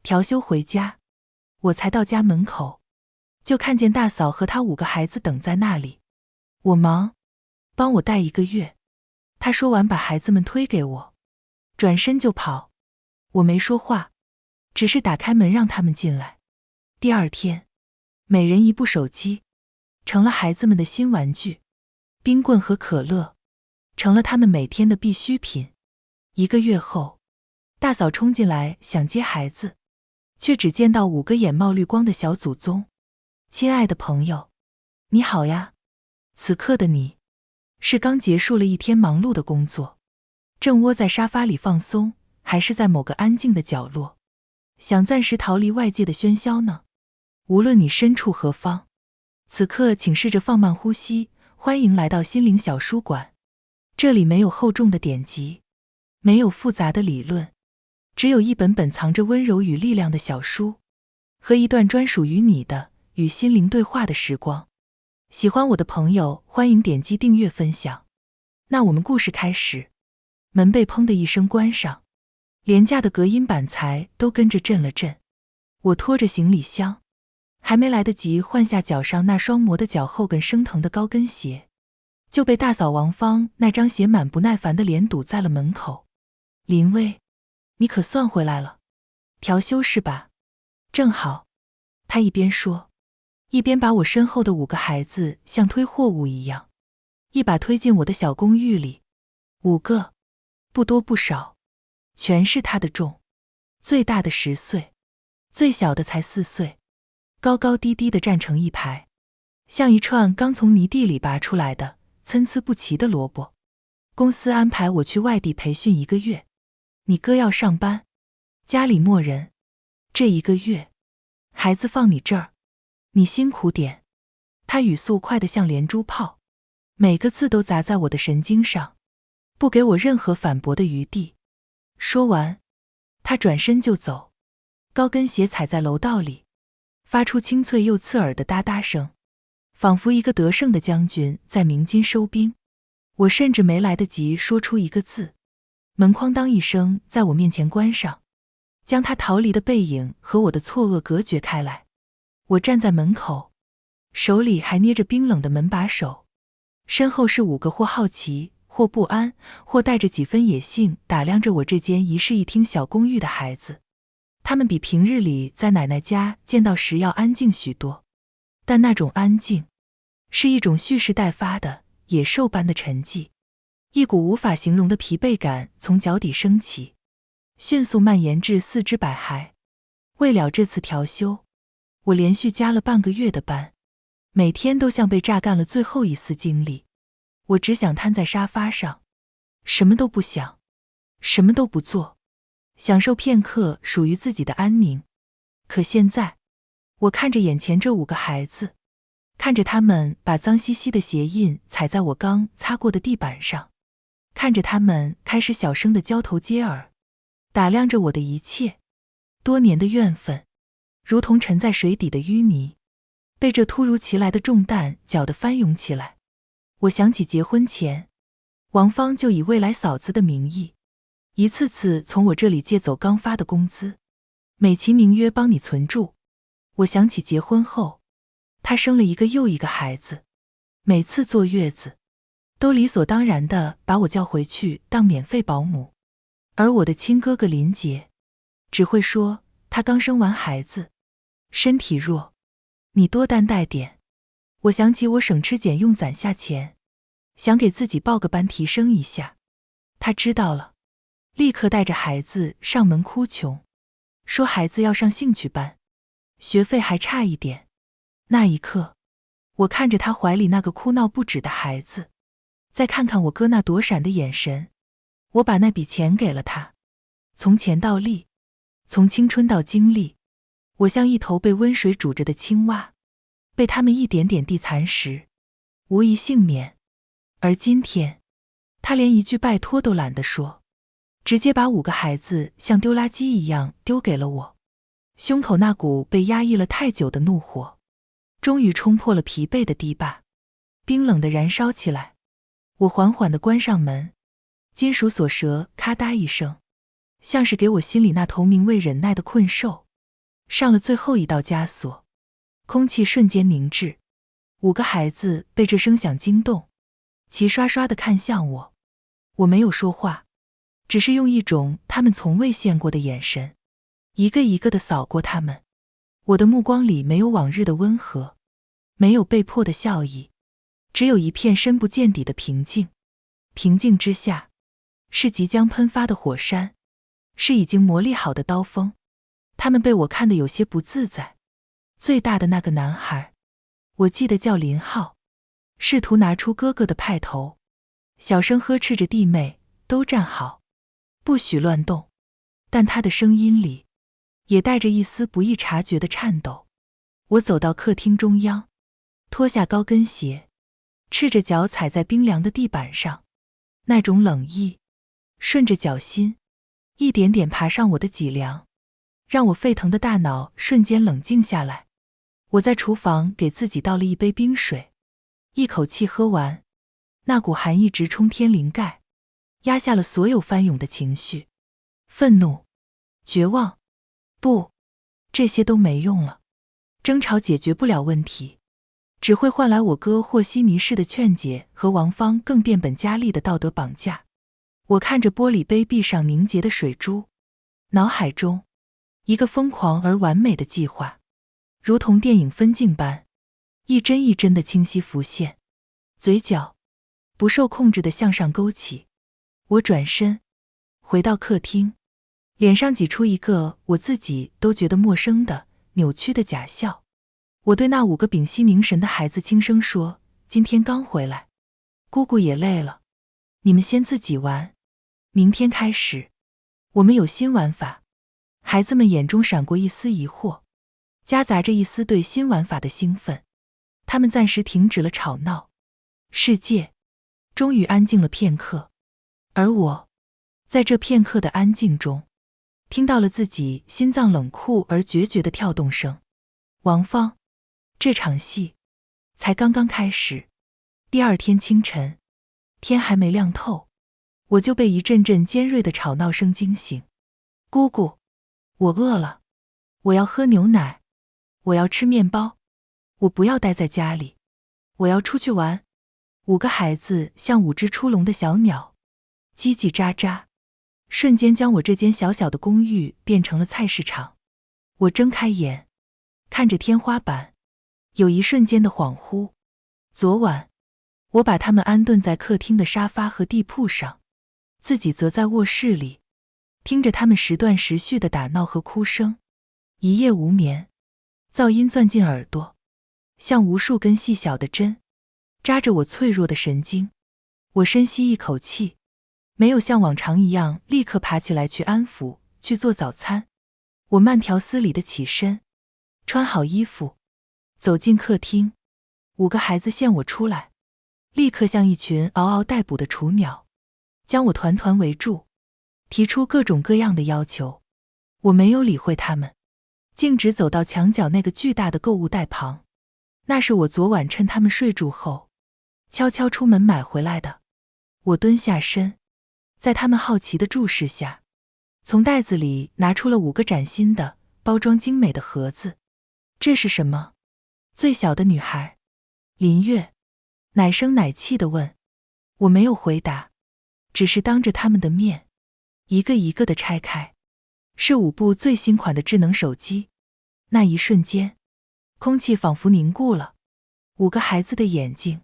调休回家，我才到家门口，就看见大嫂和她5个孩子等在那里。我忙，帮我带1个月。她说完把孩子们推给我，转身就跑。我没说话，只是打开门让他们进来。第2天，每人1部手机，成了孩子们的新玩具。冰棍和可乐成了他们每天的必需品。1个月后，大嫂冲进来想接孩子，却只见到5个眼冒绿光的小祖宗。亲爱的朋友，你好呀。此刻的你，是刚结束了一天忙碌的工作，正窝在沙发里放松，还是在某个安静的角落，想暂时逃离外界的喧嚣呢？无论你身处何方，此刻请试着放慢呼吸，欢迎来到心灵小书馆。这里没有厚重的典籍，没有复杂的理论，只有一本本藏着温柔与力量的小书，和一段专属于你的与心灵对话的时光。喜欢我的朋友，欢迎点击订阅分享。那我们故事开始。门被砰的一声关上，廉价的隔音板材都跟着震了震。我拖着行李箱，还没来得及换下脚上那双磨得脚后跟生疼的高跟鞋，就被大嫂王芳那张写满不耐烦的脸堵在了门口。林薇，你可算回来了，调休是吧？正好。她一边说，一边把我身后的5个孩子像推货物一样，一把推进我的小公寓里。5个，不多不少，全是她的重。最大的10岁，最小的才4岁，高高低低地站成一排，像一串刚从泥地里拔出来的参差不齐的萝卜。公司安排我去外地培训1个月，你哥要上班，家里没人，这1个月，孩子放你这儿，你辛苦点。他语速快得像连珠炮，每个字都砸在我的神经上，不给我任何反驳的余地。说完，他转身就走，高跟鞋踩在楼道里，发出清脆又刺耳的哒哒声，仿佛一个得胜的将军在鸣金收兵。我甚至没来得及说出1个字，门哐当一声在我面前关上，将他逃离的背影和我的错愕隔绝开来。我站在门口，手里还捏着冰冷的门把手，身后是5个或好奇或不安或带着几分野性打量着我这间一室一厅小公寓的孩子。他们比平日里在奶奶家见到时要安静许多，但那种安静是一种蓄势待发的野兽般的沉寂。一股无法形容的疲惫感从脚底升起，迅速蔓延至4肢百骸。为了这次调休，我连续加了半个月的班，每天都像被榨干了最后一丝精力。我只想瘫在沙发上，什么都不想，什么都不做，享受片刻属于自己的安宁。可现在，我看着眼前这5个孩子，看着他们把脏兮兮的鞋印踩在我刚擦过的地板上，看着他们开始小声地交头接耳，打量着我的一切，多年的怨愤如同沉在水底的淤泥，被这突如其来的重担搅得翻涌起来。我想起结婚前，王芳就以未来嫂子的名义，一次次从我这里借走刚发的工资，美其名曰帮你存住。我想起结婚后，她生了1个又1个孩子，每次坐月子，都理所当然地把我叫回去当免费保姆。而我的亲哥哥林杰，只会说他刚生完孩子，身体弱，你多担待点。我想起我省吃俭用攒下钱，想给自己报个班提升一下。他知道了，立刻带着孩子上门哭穷，说孩子要上兴趣班，学费还差一点。那一刻，我看着他怀里那个哭闹不止的孩子，再看看我哥那躲闪的眼神，我把那笔钱给了他。从钱到力，从青春到经历，我像一头被温水煮着的青蛙，被他们一点点地蚕食，无一幸免。而今天，他连一句拜托都懒得说，直接把5个孩子像丢垃圾一样丢给了我。胸口那股被压抑了太久的怒火，终于冲破了疲惫的堤坝，冰冷地燃烧起来。我缓缓地关上门，金属锁舌咔嗒一声，像是给我心里那头名为忍耐的困兽上了最后一道枷锁，空气瞬间凝滞。5个孩子被这声响惊动，齐刷刷地看向我。我没有说话，只是用一种他们从未见过的眼神，一个一个地扫过他们。我的目光里没有往日的温和，没有被迫的笑意，只有一片深不见底的平静。平静之下，是即将喷发的火山，是已经磨砺好的刀锋。他们被我看得有些不自在。最大的那个男孩，我记得叫林浩，试图拿出哥哥的派头，小声呵斥着弟妹都站好，不许乱动。但他的声音里也带着一丝不易察觉的颤抖。我走到客厅中央，脱下高跟鞋，赤着脚踩在冰凉的地板上，那种冷意顺着脚心一点点爬上我的脊梁，让我沸腾的大脑瞬间冷静下来。我在厨房给自己倒了一杯冰水，一口气喝完，那股寒意直冲天灵盖，压下了所有翻涌的情绪。愤怒、绝望，不，这些都没用了。争吵解决不了问题，只会换来我哥和稀泥式的劝解和王芳更变本加厉的道德绑架。我看着玻璃杯壁上凝结的水珠，脑海中一个疯狂而完美的计划，如同电影分镜般，一帧一帧的清晰浮现，嘴角不受控制的向上勾起。我转身回到客厅，脸上挤出一个我自己都觉得陌生的扭曲的假笑。我对那5个屏息凝神的孩子轻声说，今天刚回来，姑姑也累了，你们先自己玩，明天开始我们有新玩法。孩子们眼中闪过一丝疑惑，夹杂着一丝对新玩法的兴奋。他们暂时停止了吵闹，世界终于安静了片刻。而我在这片刻的安静中，听到了自己心脏冷酷而决绝的跳动声。王芳，这场戏才刚刚开始。第二天清晨，天还没亮透，我就被一阵阵尖锐的吵闹声惊醒。姑姑，我饿了，我要喝牛奶，我要吃面包，我不要待在家里，我要出去玩。5个孩子像5只出笼的小鸟，叽叽喳喳，瞬间将我这间小小的公寓变成了菜市场。我睁开眼，看着天花板，有一瞬间的恍惚。昨晚我把他们安顿在客厅的沙发和地铺上，自己则在卧室里，听着他们时断时续的打闹和哭声，一夜无眠，噪音钻进耳朵，像无数根细小的针，扎着我脆弱的神经。我深吸一口气，没有像往常一样立刻爬起来去安抚，去做早餐。我慢条斯理地起身，穿好衣服，走进客厅。5个孩子见我出来，立刻像一群嗷嗷待哺的雏鸟，将我团团围住，提出各种各样的要求。我没有理会他们，径直走到墙角那个巨大的购物袋旁。那是我昨晚趁他们睡住后悄悄出门买回来的。我蹲下身，在他们好奇的注视下，从袋子里拿出了5个崭新的包装精美的盒子。这是什么？最小的女孩林月奶声奶气地问。我没有回答，只是当着他们的面一个一个地拆开。是5部最新款的智能手机。那一瞬间，空气仿佛凝固了，5个孩子的眼睛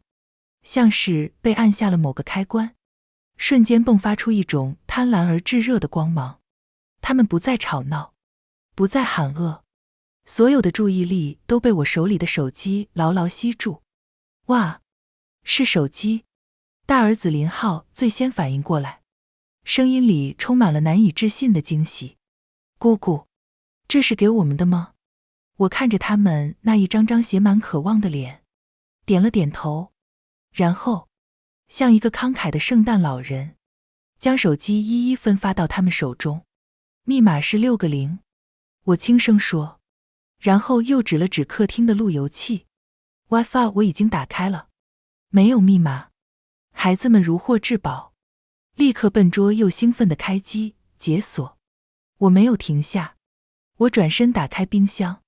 像是被按下了某个开关，瞬间迸发出一种贪婪而炙热的光芒。他们不再吵闹，不再喊饿，所有的注意力都被我手里的手机牢牢吸住。哇，是手机！大儿子林浩最先反应过来，声音里充满了难以置信的惊喜。姑姑，这是给我们的吗？我看着他们那一张张写满渴望的脸，点了点头，然后像一个慷慨的圣诞老人，将手机一一分发到他们手中。密码是6个0，我轻声说，然后又指了指客厅的路由器。WiFi 我已经打开了，没有密码。孩子们如获至宝，立刻笨拙又兴奋地开机解锁。我没有停下，我转身打开冰箱，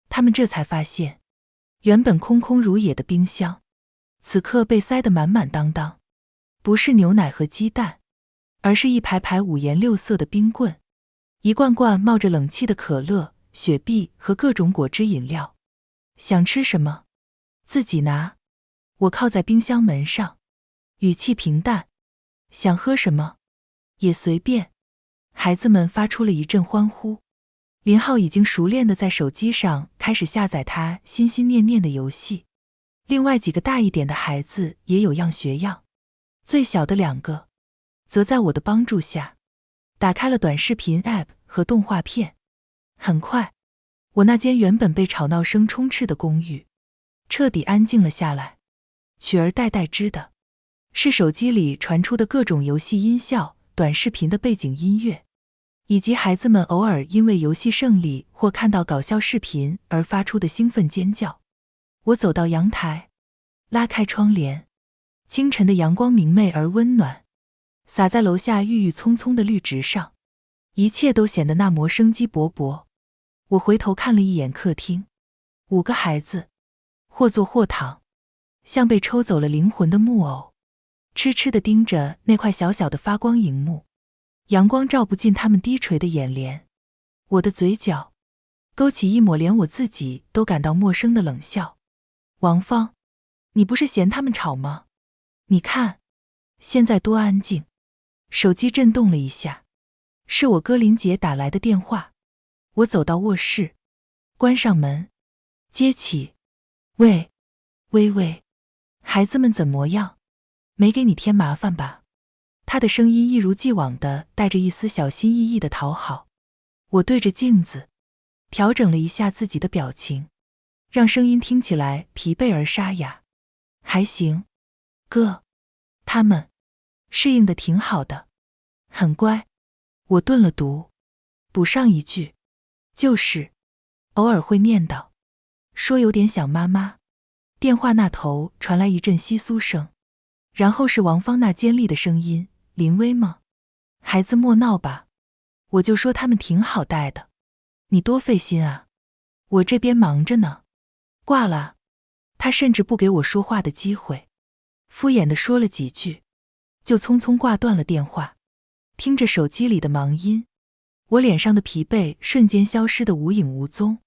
他们这才发现，原本空空如也的冰箱，此刻被塞得满满当当，不是牛奶和鸡蛋，而是一排排五颜六色的冰棍，一罐罐冒着冷气的可乐、雪碧和各种果汁饮料。想吃什么，自己拿。我靠在冰箱门上，语气平淡。想喝什么，也随便。孩子们发出了一阵欢呼。林浩已经熟练地在手机上开始下载他心心念念的游戏，另外几个大一点的孩子也有样学样，最小的2个则在我的帮助下打开了短视频 App 和动画片。很快，我那间原本被吵闹声充斥的公寓彻底安静了下来，取而代之的是手机里传出的各种游戏音效、短视频的背景音乐，以及孩子们偶尔因为游戏胜利或看到搞笑视频而发出的兴奋尖叫。我走到阳台，拉开窗帘，清晨的阳光明媚而温暖，洒在楼下郁郁葱葱的绿植上，一切都显得那么生机勃勃。我回头看了一眼客厅，5个孩子，或坐或躺，像被抽走了灵魂的木偶，痴痴地盯着那块小小的发光荧幕。阳光照不进他们低垂的眼帘，我的嘴角勾起一抹连我自己都感到陌生的冷笑。王芳，你不是嫌他们吵吗？你看，现在多安静。手机震动了一下，是我歌林姐打来的电话。我走到卧室，关上门，接起。喂，微微，孩子们怎么样？没给你添麻烦吧？他的声音一如既往的带着一丝小心翼翼的讨好。我对着镜子调整了一下自己的表情，让声音听起来疲惫而沙哑。还行，哥，他们适应的挺好的，很乖。我顿了读，补上一句，就是偶尔会念叨，说有点想妈妈。电话那头传来一阵窸窣声，然后是王芳那尖利的声音，林薇吗？孩子莫闹吧，我就说他们挺好带的，你多费心啊，我这边忙着呢。挂了，他甚至不给我说话的机会，敷衍地说了几句，就匆匆挂断了电话。听着手机里的忙音，我脸上的疲惫瞬间消失得无影无踪。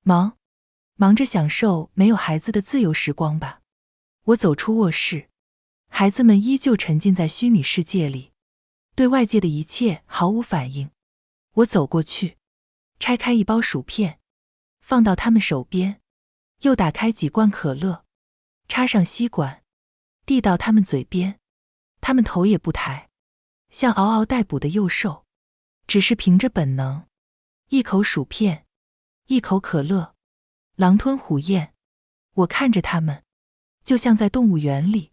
忙着享受没有孩子的自由时光吧。我走出卧室，孩子们依旧沉浸在虚拟世界里，对外界的一切毫无反应。我走过去，拆开一包薯片，放到他们手边，又打开几罐可乐，插上吸管，递到他们嘴边。他们头也不抬，像嗷嗷待哺的幼兽，只是凭着本能，一口薯片，一口可乐，狼吞虎咽。我看着他们，就像在动物园里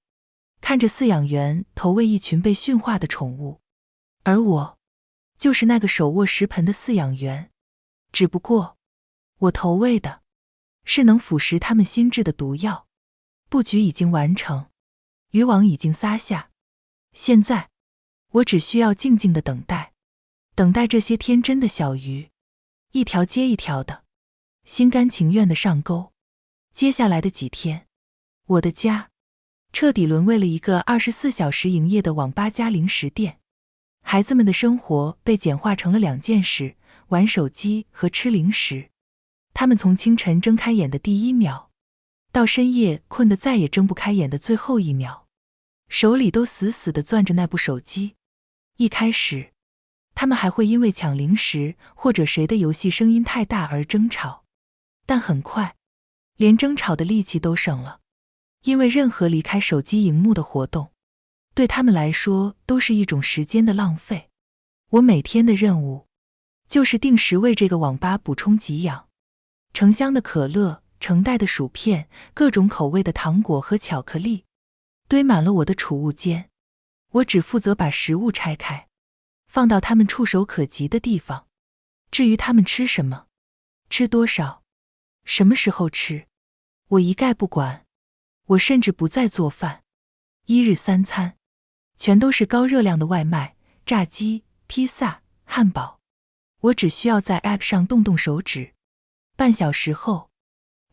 看着饲养员投喂一群被驯化的宠物，而我就是那个手握食盆的饲养员，只不过我投喂的是能腐蚀他们心智的毒药。布局已经完成，渔网已经撒下，现在我只需要静静的等待，等待这些天真的小鱼一条接一条的心甘情愿的上钩。接下来的几天，我的家彻底沦为了一个24小时营业的网吧加零食店。孩子们的生活被简化成了2件事，玩手机和吃零食。他们从清晨睁开眼的第1秒，到深夜困得再也睁不开眼的最后1秒，手里都死死地攥着那部手机。一开始，他们还会因为抢零食或者谁的游戏声音太大而争吵，但很快，连争吵的力气都省了，因为任何离开手机荧幕的活动，对他们来说都是一种时间的浪费。我每天的任务，就是定时为这个网吧补充给养，成箱的可乐，成袋的薯片，各种口味的糖果和巧克力，堆满了我的储物间。我只负责把食物拆开，放到他们触手可及的地方。至于他们吃什么，吃多少，什么时候吃，我一概不管。我甚至不再做饭，1日3餐全都是高热量的外卖，炸鸡、披萨、汉堡。我只需要在 App 上动动手指，半小时后，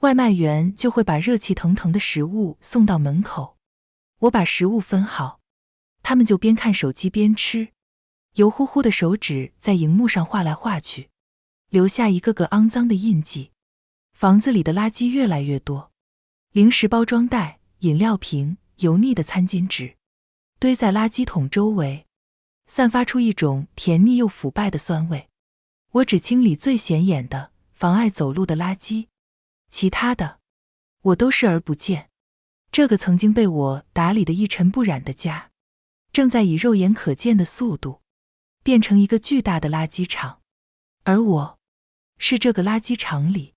外卖员就会把热气腾腾的食物送到门口。我把食物分好，他们就边看手机边吃，油乎乎的手指在荧幕上画来画去，留下一个个肮脏的印记。房子里的垃圾越来越多，零食包装袋、饮料瓶、油腻的餐巾纸堆在垃圾桶周围，散发出一种甜腻又腐败的酸味。我只清理最显眼的、妨碍走路的垃圾，其他的我都视而不见。这个曾经被我打理得一尘不染的家，正在以肉眼可见的速度变成一个巨大的垃圾场，而我是这个垃圾场里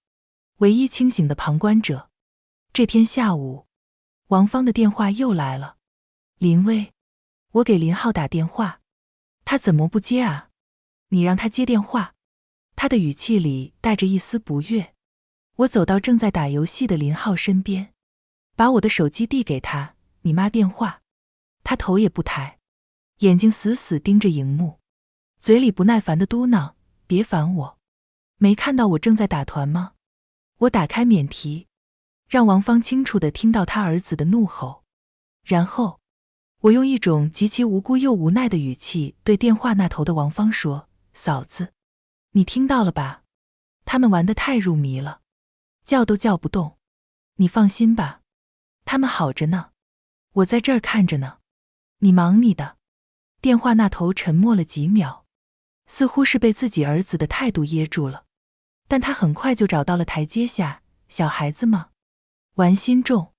唯一清醒的旁观者。这天下午，王芳的电话又来了。林薇，我给林浩打电话，他怎么不接啊？你让他接电话。他的语气里带着一丝不悦。我走到正在打游戏的林浩身边，把我的手机递给他，你妈电话。他头也不抬，眼睛死死盯着荧幕，嘴里不耐烦地嘟囔，别烦我，没看到我正在打团吗？我打开免提，让王芳清楚地听到他儿子的怒吼。然后我用一种极其无辜又无奈的语气对电话那头的王芳说，嫂子，你听到了吧？他们玩得太入迷了，叫都叫不动。你放心吧，他们好着呢，我在这儿看着呢，你忙你的。电话那头沉默了几秒，似乎是被自己儿子的态度噎住了，但他很快就找到了台阶下。小孩子嘛，玩心重。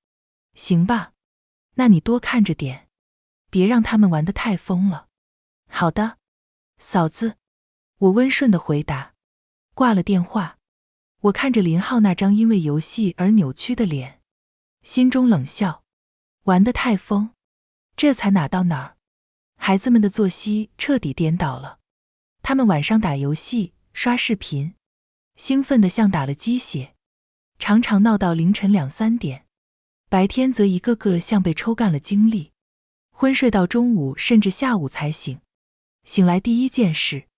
行吧，那你多看着点，别让他们玩得太疯了。好的，嫂子，我温顺地回答。挂了电话，我看着林浩那张因为游戏而扭曲的脸，心中冷笑，玩得太疯，这才哪到哪儿。孩子们的作息彻底颠倒了，他们晚上打游戏、刷视频，兴奋得像打了鸡血，常常闹到凌晨2、3点，白天则一个个像被抽干了精力，昏睡到中午甚至下午才醒。醒来第一件事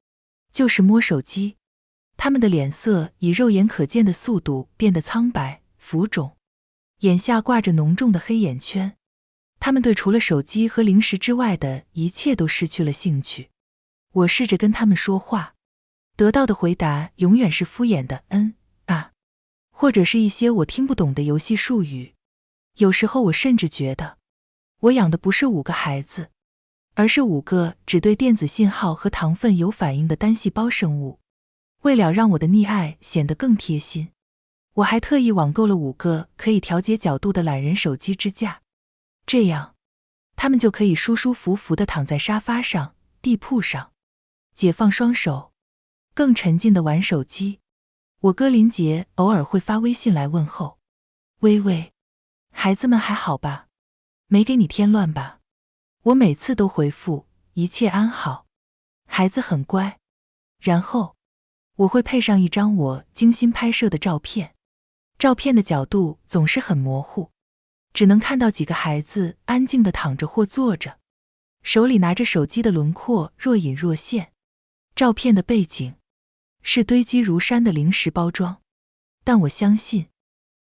就是摸手机，他们的脸色以肉眼可见的速度变得苍白、浮肿，眼下挂着浓重的黑眼圈。他们对除了手机和零食之外的一切都失去了兴趣。我试着跟他们说话，得到的回答永远是敷衍的嗯啊，或者是一些我听不懂的游戏术语。有时候我甚至觉得，我养的不是5个孩子，而是5个只对电子信号和糖分有反应的单细胞生物。为了让我的溺爱显得更贴心，我还特意网购了5个可以调节角度的懒人手机支架，这样他们就可以舒舒服服地躺在沙发上、地铺上，解放双手，更沉浸地玩手机。我哥林杰偶尔会发微信来问候，微微，孩子们还好吧？没给你添乱吧？我每次都回复一切安好，孩子很乖。然后我会配上一张我精心拍摄的照片，照片的角度总是很模糊，只能看到几个孩子安静地躺着或坐着，手里拿着手机的轮廓若隐若现。照片的背景是堆积如山的零食包装，但我相信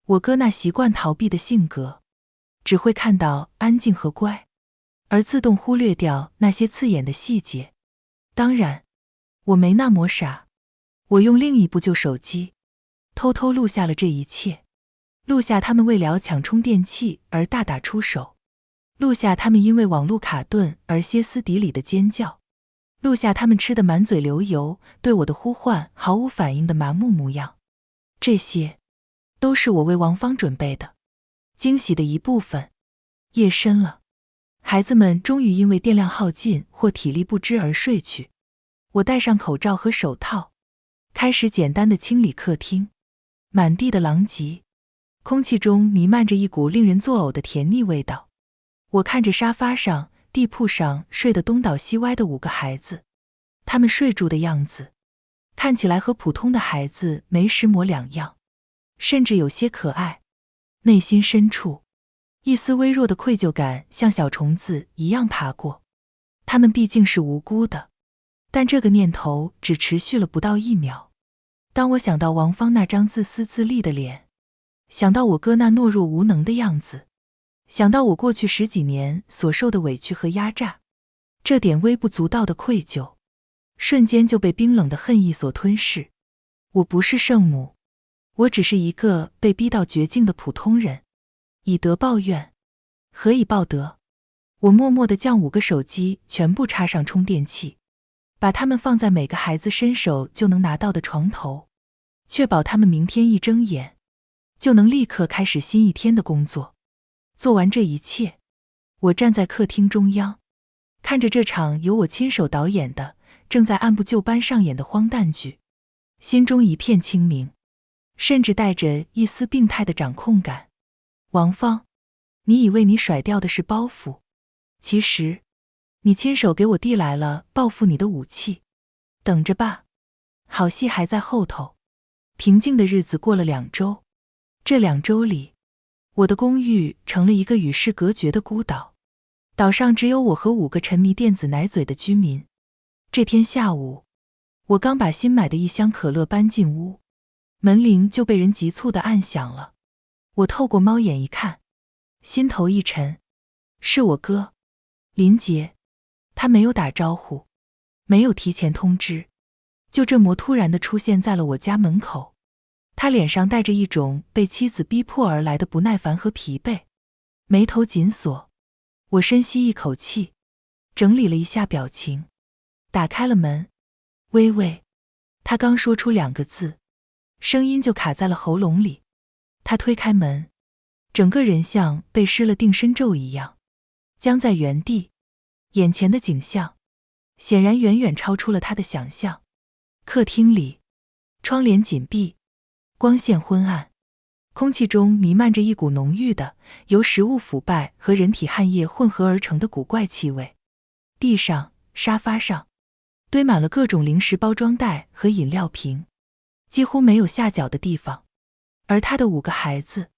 我哥那习惯逃避的性格只会看到安静和乖，而自动忽略掉那些刺眼的细节。当然，我没那么傻，我用另一部旧手机偷偷录下了这一切，录下他们为了抢充电器而大打出手，录下他们因为网路卡顿而歇斯底里的尖叫，录下他们吃得满嘴流油，对我的呼唤毫无反应的麻木模样。这些都是我为王芳准备的惊喜的一部分。夜深了，孩子们终于因为电量耗尽或体力不支而睡去。我戴上口罩和手套，开始简单的清理客厅。满地的狼藉，空气中弥漫着一股令人作呕的甜腻味道。我看着沙发上、地铺上睡得东倒西歪的5个孩子，他们睡住的样子看起来和普通的孩子没什么两样，甚至有些可爱。内心深处，一丝微弱的愧疚感像小虫子一样爬过。他们毕竟是无辜的，但这个念头只持续了不到1秒。当我想到王芳那张自私自利的脸，想到我哥那懦弱无能的样子，想到我过去10几年所受的委屈和压榨，这点微不足道的愧疚，瞬间就被冰冷的恨意所吞噬。我不是圣母，我只是一个被逼到绝境的普通人。以德报怨，何以报德？我默默地将5个手机全部插上充电器，把它们放在每个孩子伸手就能拿到的床头，确保他们明天一睁眼就能立刻开始新一天的工作。做完这一切，我站在客厅中央，看着这场由我亲手导演的正在按部就班上演的荒诞剧，心中一片清明，甚至带着一丝病态的掌控感。王芳，你以为你甩掉的是包袱，其实你亲手给我递来了报复你的武器。等着吧，好戏还在后头。平静的日子过了2周，这2周里，我的公寓成了一个与世隔绝的孤岛，岛上只有我和5个沉迷电子奶嘴的居民。这天下午，我刚把新买的1箱可乐搬进屋，门铃就被人急促地按响了。我透过猫眼一看，心头一沉，是我哥林杰。他没有打招呼，没有提前通知，就这么突然地出现在了我家门口。他脸上带着一种被妻子逼迫而来的不耐烦和疲惫，眉头紧锁。我深吸一口气，整理了一下表情，打开了门。微微，他刚说出2个字，声音就卡在了喉咙里。他推开门，整个人像被施了定身咒一样僵在原地。眼前的景象显然远远超出了他的想象。客厅里，窗帘紧闭，光线昏暗，空气中弥漫着一股浓郁的由食物腐败和人体汗液混合而成的古怪气味。地上、沙发上堆满了各种零食包装袋和饮料瓶，几乎没有下脚的地方。而他的5个孩子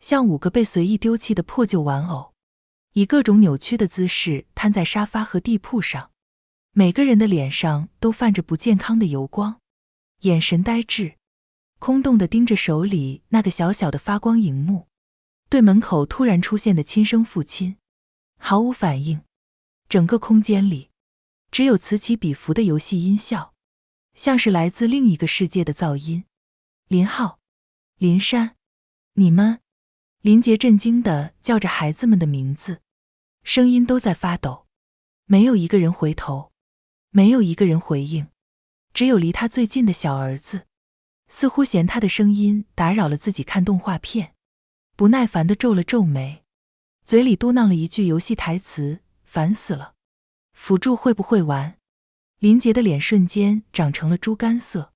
像5个被随意丢弃的破旧玩偶，以各种扭曲的姿势瘫在沙发和地铺上，每个人的脸上都泛着不健康的油光，眼神呆滞，空洞地盯着手里那个小小的发光荧幕，对门口突然出现的亲生父亲毫无反应。整个空间里只有此起彼伏的游戏音效，像是来自另一个世界的噪音。林浩、林珊，你们……林杰震惊地叫着孩子们的名字，声音都在发抖。没有一个人回头，没有一个人回应，只有离他最近的小儿子，似乎嫌他的声音打扰了自己看动画片，不耐烦地皱了皱眉，嘴里嘟囔了一句游戏台词：烦死了。辅助会不会玩？林杰的脸瞬间长成了猪肝色，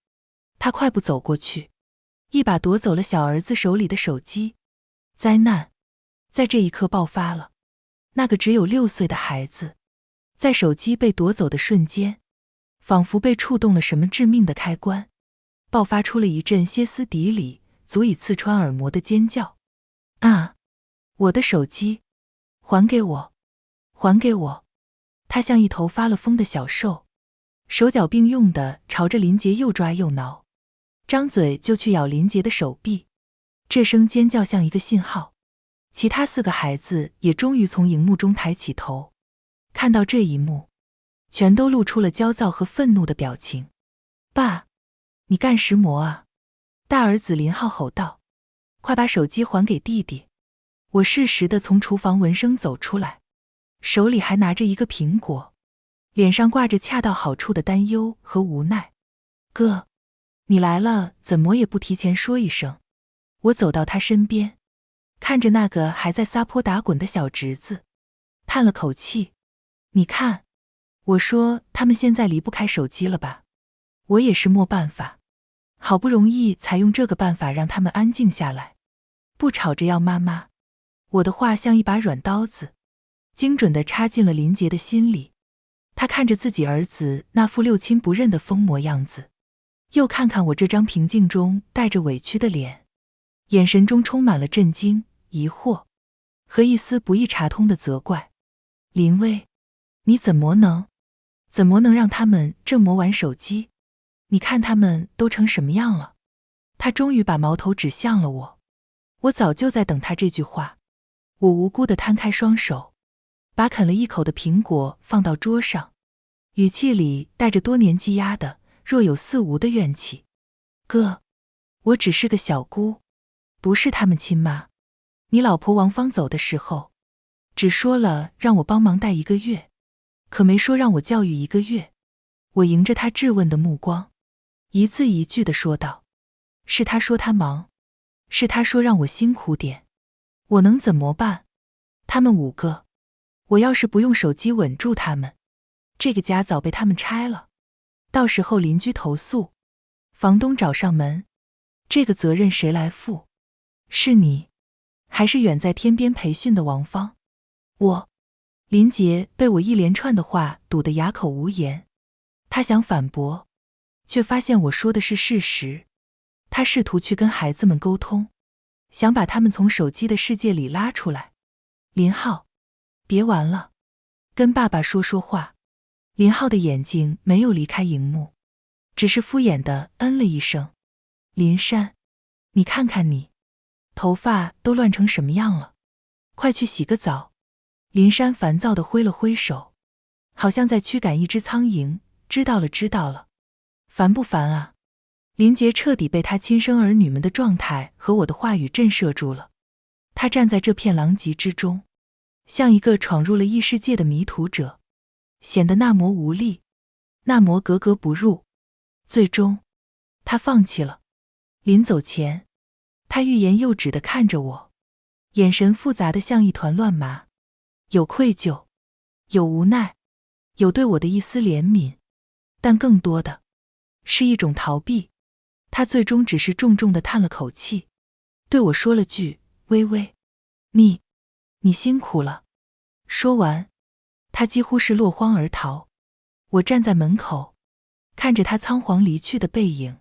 他快步走过去，一把夺走了小儿子手里的手机。灾难在这一刻爆发了。那个只有6岁的孩子，在手机被夺走的瞬间，仿佛被触动了什么致命的开关，爆发出了一阵歇斯底里、足以刺穿耳膜的尖叫。啊！我的手机，还给我，还给我！他像一头发了疯的小兽，手脚并用地朝着林杰又抓又挠，张嘴就去咬林杰的手臂。这声尖叫像一个信号，其他4个孩子也终于从荧幕中抬起头，看到这一幕，全都露出了焦躁和愤怒的表情。爸，你干什么啊？大儿子林浩吼道，快把手机还给弟弟。我适时地从厨房闻声走出来，手里还拿着一个苹果，脸上挂着恰到好处的担忧和无奈。哥，你来了，怎么也不提前说一声？我走到他身边，看着那个还在撒泼打滚的小侄子，叹了口气。你看，我说他们现在离不开手机了吧？我也是没办法，好不容易才用这个办法让他们安静下来，不吵着要妈妈。我的话像一把软刀子，精准地插进了林杰的心里。他看着自己儿子那副六亲不认的疯魔样子，又看看我这张平静中带着委屈的脸，眼神中充满了震惊、疑惑和一丝不易查通的责怪。林薇，你怎么能？怎么能让他们这么玩手机？你看他们都成什么样了？他终于把矛头指向了我。我早就在等他这句话。我无辜地摊开双手，把啃了一口的苹果放到桌上，语气里带着多年积压的若有似无的怨气。哥，我只是个小姑，不是他们亲妈。你老婆王芳走的时候，只说了让我帮忙带1个月，可没说让我教育1个月。我迎着他质问的目光，一字一句地说道：是他说他忙，是他说让我辛苦点，我能怎么办？他们5个，我要是不用手机稳住他们，这个家早被他们拆了。到时候邻居投诉，房东找上门，这个责任谁来负？是你，还是远在天边培训的王芳？林杰被我一连串的话堵得哑口无言。他想反驳，却发现我说的是事实。他试图去跟孩子们沟通，想把他们从手机的世界里拉出来。林浩，别玩了，跟爸爸说说话。林浩的眼睛没有离开荧幕，只是敷衍地嗯了一声。林珊，你看看你，头发都乱成什么样了，快去洗个澡。林珊烦躁地挥了挥手，好像在驱赶一只苍蝇。知道了，知道了。烦不烦啊？林杰彻底被他亲生儿女们的状态和我的话语震慑住了。他站在这片狼藉之中，像一个闯入了异世界的迷途者，显得那么无力，那么格格不入。最终，他放弃了。临走前，他欲言又止地看着我，眼神复杂的像一团乱麻，有愧疚，有无奈，有对我的一丝怜悯，但更多的是一种逃避。他最终只是重重地叹了口气，对我说了句：微微，你辛苦了。说完，他几乎是落荒而逃。我站在门口，看着他仓皇离去的背影，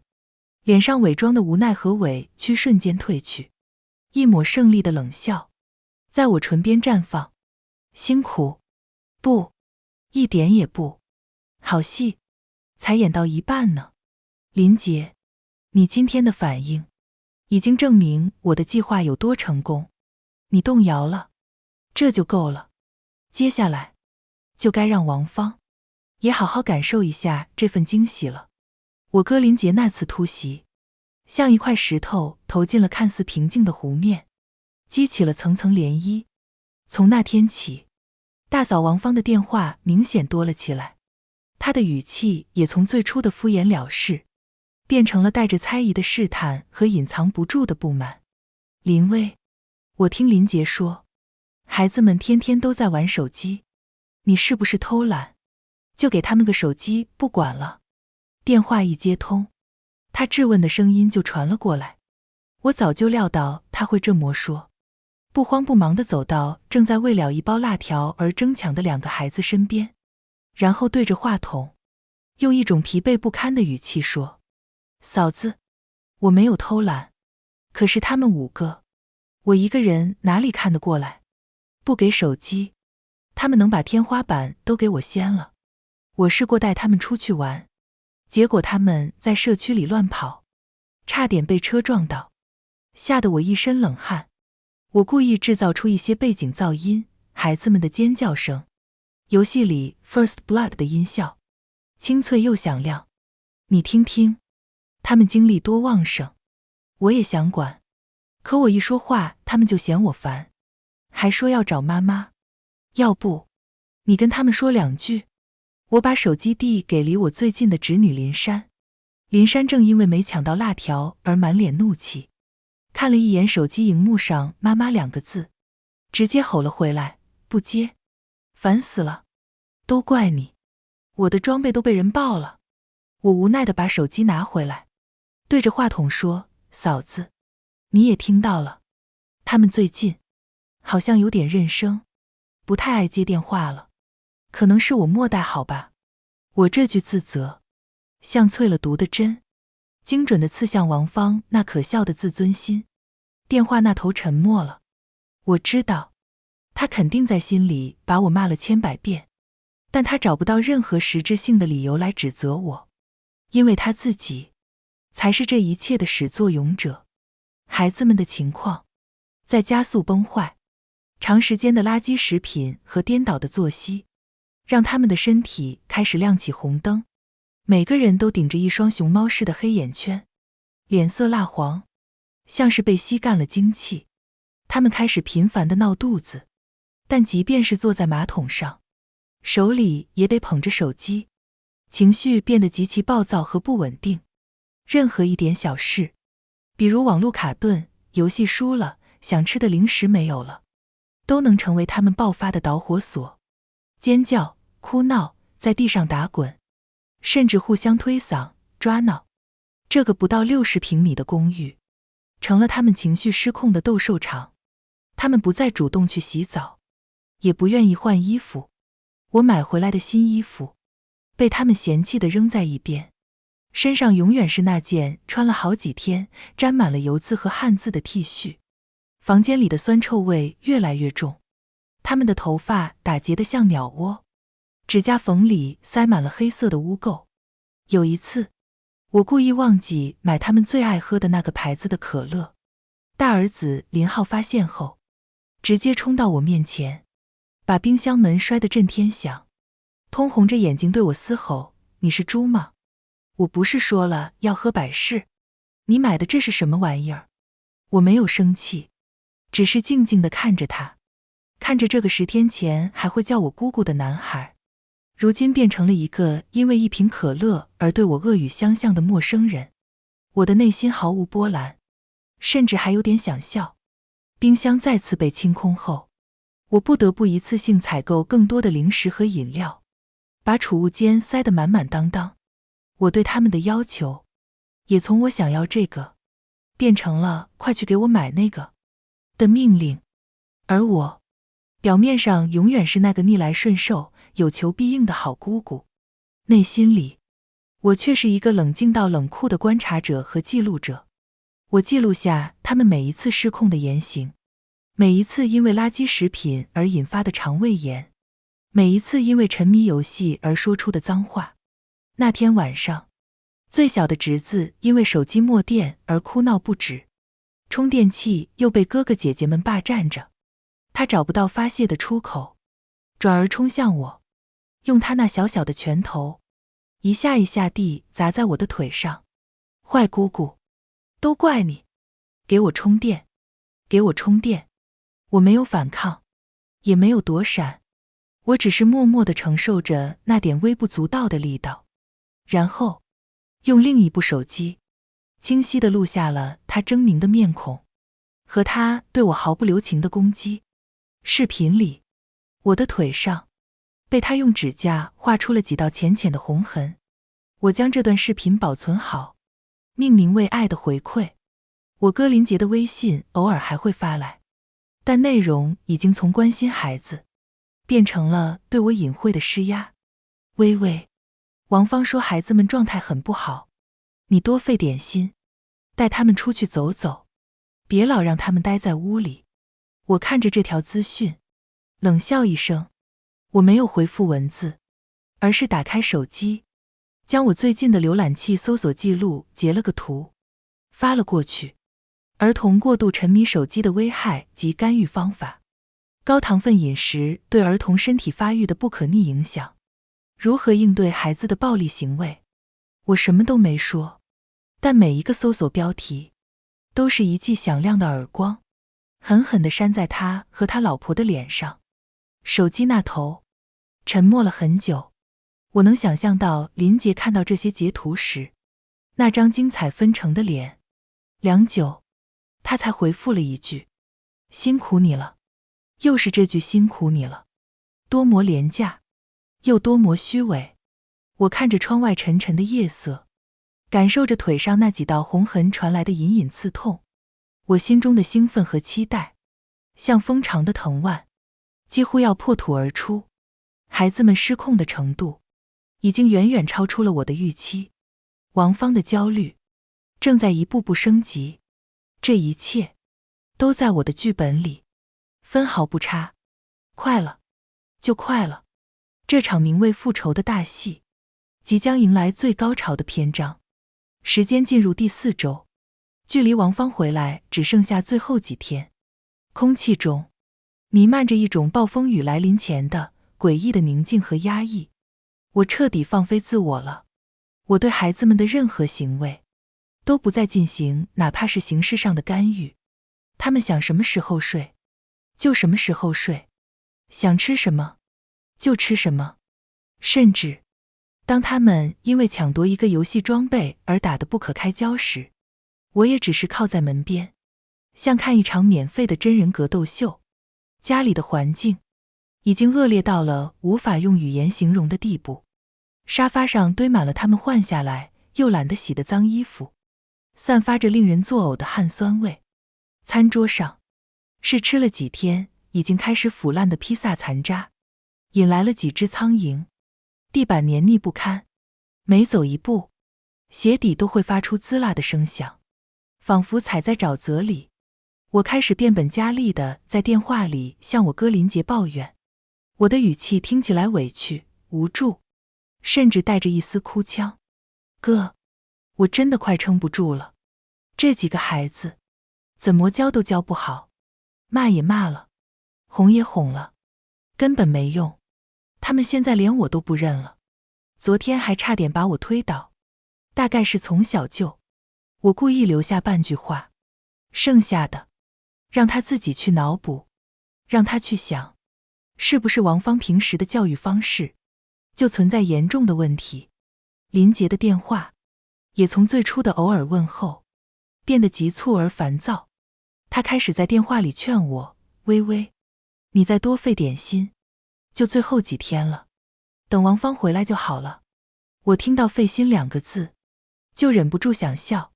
脸上伪装的无奈和委屈瞬间褪去，一抹胜利的冷笑在我唇边绽放。辛苦？不，一点也不。好戏才演到一半呢。林杰，你今天的反应已经证明我的计划有多成功。你动摇了，这就够了。接下来就该让王芳也好好感受一下这份惊喜了。我哥林杰那次突袭，像一块石头投进了看似平静的湖面，激起了层层涟漪。从那天起，大嫂王芳的电话明显多了起来，她的语气也从最初的敷衍了事，变成了带着猜疑的试探和隐藏不住的不满。林薇，我听林杰说，孩子们天天都在玩手机，你是不是偷懒，就给他们个手机不管了？电话一接通，他质问的声音就传了过来。我早就料到他会这么说，不慌不忙地走到正在为了一包辣条而争抢的2个孩子身边，然后对着话筒，用一种疲惫不堪的语气说：嫂子，我没有偷懒，可是他们5个，我一个人哪里看得过来？不给手机，他们能把天花板都给我掀了。我试过带他们出去玩，结果他们在社区里乱跑，差点被车撞到，吓得我一身冷汗。我故意制造出一些背景噪音，孩子们的尖叫声，游戏里 First Blood 的音效，清脆又响亮。你听听，他们精力多旺盛。我也想管，可我一说话，他们就嫌我烦，还说要找妈妈。要不，你跟他们说2句。我把手机递给离我最近的侄女林珊。林珊正因为没抢到辣条而满脸怒气，看了一眼手机荧幕上妈妈2个字，直接吼了回来，不接。烦死了，都怪你，我的装备都被人爆了。我无奈地把手机拿回来，对着话筒说，嫂子，你也听到了，他们最近好像有点认生，不太爱接电话了，可能是我莫大好吧。我这句自责像淬了毒的针，精准地刺向王芳那可笑的自尊心。电话那头沉默了，我知道他肯定在心里把我骂了千百遍，但他找不到任何实质性的理由来指责我，因为他自己才是这一切的始作俑者。孩子们的情况在加速崩坏，长时间的垃圾食品和颠倒的作息，让他们的身体开始亮起红灯。每个人都顶着一双熊猫似的黑眼圈，脸色蜡黄，像是被吸干了精气。他们开始频繁地闹肚子，但即便是坐在马桶上，手里也得捧着手机，情绪变得极其暴躁和不稳定。任何一点小事，比如网络卡顿、游戏输了、想吃的零食没有了，都能成为他们爆发的导火索。尖叫、哭闹，在地上打滚，甚至互相推搡、抓挠。这个不到60平米的公寓，成了他们情绪失控的斗兽场。他们不再主动去洗澡，也不愿意换衣服。我买回来的新衣服，被他们嫌弃地扔在一边，身上永远是那件穿了好几天、沾满了油渍和汗渍的 T 恤。房间里的酸臭味越来越重，他们的头发打结得像鸟窝，指甲缝里塞满了黑色的污垢。有一次，我故意忘记买他们最爱喝的那个牌子的可乐，大儿子林浩发现后，直接冲到我面前，把冰箱门摔得震天响，通红着眼睛对我嘶吼：“你是猪吗？我不是说了要喝百事？你买的这是什么玩意儿？”我没有生气，只是静静地看着他，看着这个10天前还会叫我姑姑的男孩，如今变成了一个因为一瓶可乐而对我恶语相向的陌生人。我的内心毫无波澜，甚至还有点想笑。冰箱再次被清空后，我不得不一次性采购更多的零食和饮料，把储物间塞得满满当当。我对他们的要求，也从我想要这个，变成了快去给我买那个的命令。而我，表面上永远是那个逆来顺受、有求必应的好姑姑，内心里，我却是一个冷静到冷酷的观察者和记录者。我记录下他们每一次失控的言行，每一次因为垃圾食品而引发的肠胃炎，每一次因为沉迷游戏而说出的脏话。那天晚上，最小的侄子因为手机没电而哭闹不止，充电器又被哥哥姐姐们霸占着，他找不到发泄的出口，转而冲向我，用他那小小的拳头一下一下地砸在我的腿上。坏姑姑，都怪你，给我充电，给我充电。我没有反抗，也没有躲闪，我只是默默地承受着那点微不足道的力道，然后用另一部手机清晰地录下了他狰狞的面孔和他对我毫不留情的攻击。视频里，我的腿上被他用指甲画出了几道浅浅的红痕。我将这段视频保存好，命名为爱的回馈。我哥林杰的微信偶尔还会发来，但内容已经从关心孩子变成了对我隐晦的施压。微微，王芳说孩子们状态很不好，你多费点心，带他们出去走走，别老让他们待在屋里。我看着这条资讯，冷笑一声，我没有回复文字，而是打开手机，将我最近的浏览器搜索记录截了个图，发了过去。儿童过度沉迷手机的危害及干预方法，高糖分饮食对儿童身体发育的不可逆影响，如何应对孩子的暴力行为。我什么都没说，但每一个搜索标题都是一记响亮的耳光，狠狠地扇在他和他老婆的脸上。手机那头沉默了很久，我能想象到林杰看到这些截图时，那张精彩纷呈的脸。良久，他才回复了一句：辛苦你了。又是这句辛苦你了，多么廉价，又多么虚伪。我看着窗外沉沉的夜色，感受着腿上那几道红痕传来的隐隐刺痛，我心中的兴奋和期待，像蜂巢的藤蔓，几乎要破土而出。孩子们失控的程度，已经远远超出了我的预期。王芳的焦虑正在一步步升级，这一切都在我的剧本里，分毫不差。快了，就快了。这场名为复仇的大戏即将迎来最高潮的篇章。时间进入第4周，距离王芳回来只剩下最后几天。空气中弥漫着一种暴风雨来临前的诡异的宁静和压抑。我彻底放飞自我了，我对孩子们的任何行为都不再进行哪怕是形式上的干预。他们想什么时候睡就什么时候睡，想吃什么就吃什么。甚至当他们因为抢夺一个游戏装备而打得不可开交时，我也只是靠在门边，像看一场免费的真人格斗秀。家里的环境已经恶劣到了无法用语言形容的地步。沙发上堆满了他们换下来又懒得洗的脏衣服，散发着令人作呕的汗酸味。餐桌上是吃了几天已经开始腐烂的披萨残渣，引来了几只苍蝇。地板黏腻不堪，每走一步鞋底都会发出滋啦的声响，仿佛踩在沼泽里。我开始变本加厉地在电话里向我哥林杰抱怨，我的语气听起来委屈、无助，甚至带着一丝哭腔。哥，我真的快撑不住了，这几个孩子怎么教都教不好，骂也骂了，哄也哄了，根本没用。他们现在连我都不认了，昨天还差点把我推倒。大概是从小就……我故意留下半句话，剩下的让他自己去脑补，让他去想，是不是王芳平时的教育方式就存在严重的问题。林杰的电话也从最初的偶尔问候变得急促而烦躁。他开始在电话里劝我，微微，你再多费点心，就最后几天了，等王芳回来就好了。我听到费心2个字就忍不住想笑。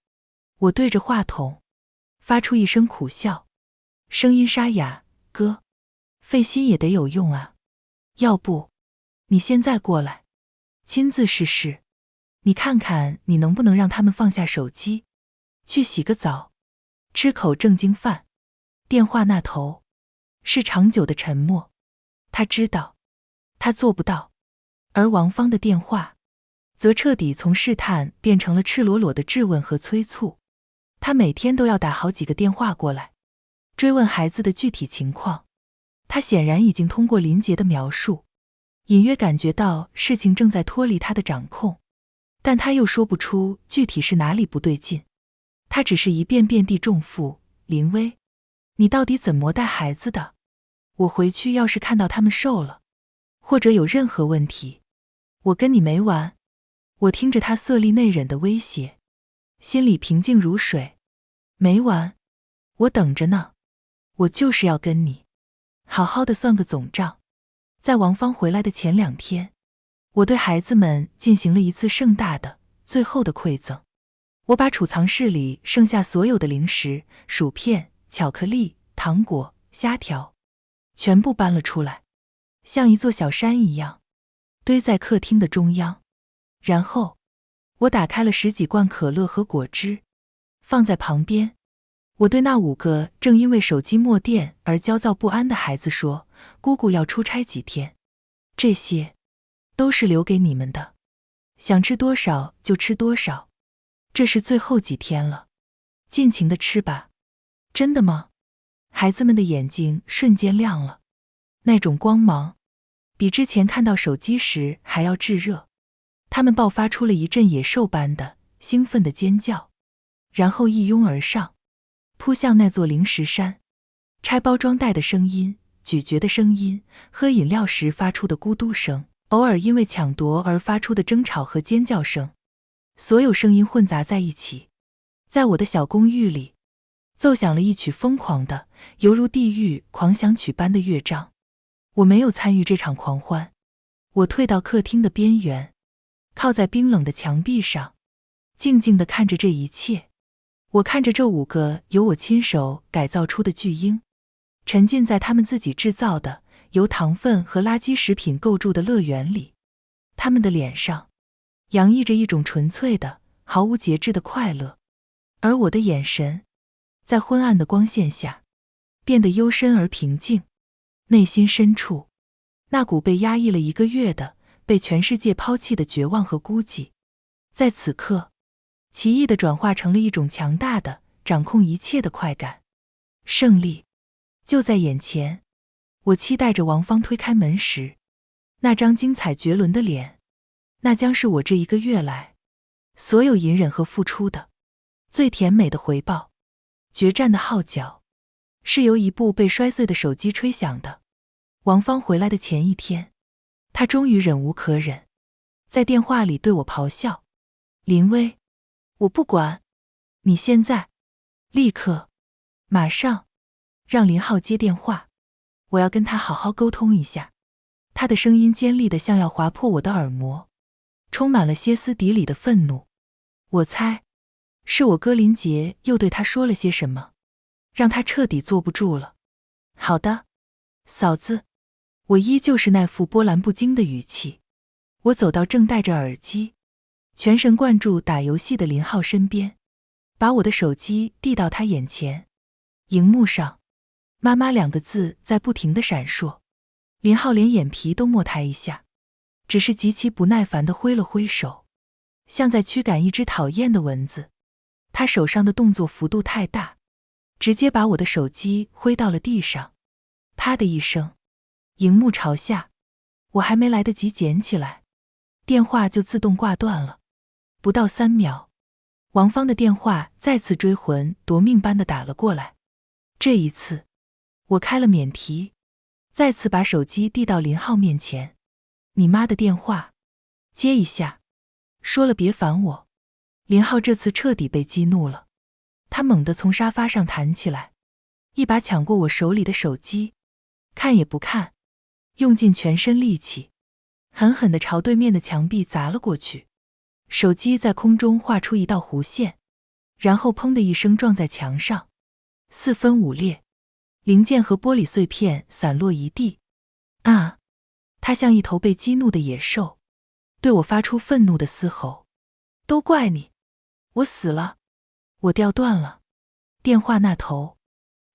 我对着话筒发出一声苦笑，声音沙哑，哥，费心也得有用啊，要不你现在过来亲自试试，你看看你能不能让他们放下手机，去洗个澡，吃口正经饭。电话那头是长久的沉默，他知道他做不到。而王芳的电话则彻底从试探变成了赤裸裸的质问和催促。他每天都要打好几个电话过来，追问孩子的具体情况。他显然已经通过林杰的描述隐约感觉到事情正在脱离他的掌控，但他又说不出具体是哪里不对劲。他只是一遍遍地重复，林薇，你到底怎么带孩子的？我回去要是看到他们瘦了，或者有任何问题，我跟你没完。我听着他色厉内荏的威胁，心里平静如水。没完，我等着呢，我就是要跟你好好的算个总账。在王芳回来的前2天，我对孩子们进行了一次盛大的、最后的馈赠。我把储藏室里剩下所有的零食、薯片、巧克力、糖果、虾条全部搬了出来，像一座小山一样堆在客厅的中央。然后我打开了10几罐可乐和果汁，放在旁边。我对那5个正因为手机没电而焦躁不安的孩子说，姑姑要出差几天，这些都是留给你们的，想吃多少就吃多少，这是最后几天了，尽情地吃吧。真的吗？孩子们的眼睛瞬间亮了，那种光芒比之前看到手机时还要炙热。他们爆发出了一阵野兽般的兴奋的尖叫，然后一拥而上，扑向那座零食山。拆包装袋的声音、咀嚼的声音、喝饮料时发出的咕嘟声，偶尔因为抢夺而发出的争吵和尖叫声，所有声音混杂在一起，在我的小公寓里奏响了一曲疯狂的犹如地狱狂想曲般的乐章。我没有参与这场狂欢，我退到客厅的边缘，靠在冰冷的墙壁上，静静地看着这一切。我看着这5个由我亲手改造出的巨婴，沉浸在他们自己制造的由糖分和垃圾食品构筑的乐园里。他们的脸上洋溢着一种纯粹的、毫无节制的快乐，而我的眼神在昏暗的光线下变得幽深而平静。内心深处那股被压抑了1个月的、被全世界抛弃的绝望和孤寂，在此刻，奇异地转化成了一种强大的、掌控一切的快感。胜利就在眼前。我期待着王芳推开门时，那张精彩绝伦的脸，那将是我这1个月来所有隐忍和付出的最甜美的回报。决战的号角是由一部被摔碎的手机吹响的。王芳回来的前一天，她终于忍无可忍，在电话里对我咆哮：林薇，我不管，你现在立刻马上让林浩接电话，我要跟他好好沟通一下。他的声音尖利得像要划破我的耳膜，充满了歇斯底里的愤怒。我猜是我哥林杰又对他说了些什么，让他彻底坐不住了。好的，嫂子。我依旧是那副波澜不惊的语气。我走到正戴着耳机，全神贯注打游戏的林浩身边，把我的手机递到他眼前。荧幕上，妈妈2个字在不停地闪烁。林浩连眼皮都没抬一下，只是极其不耐烦地挥了挥手，像在驱赶一只讨厌的蚊子。他手上的动作幅度太大，直接把我的手机挥到了地上。啪的一声，荧幕朝下，我还没来得及捡起来，电话就自动挂断了。不到3秒，王芳的电话再次追魂夺命般地打了过来。这一次，我开了免提，再次把手机递到林浩面前。你妈的电话，接一下，说了别烦我。林浩这次彻底被激怒了，他猛地从沙发上弹起来，一把抢过我手里的手机，看也不看，用尽全身力气，狠狠地朝对面的墙壁砸了过去。手机在空中画出一道弧线，然后砰的一声撞在墙上，4分5裂，零件和玻璃碎片散落一地。啊！他像一头被激怒的野兽，对我发出愤怒的嘶吼。都怪你，我死了！我掉断了。电话那头，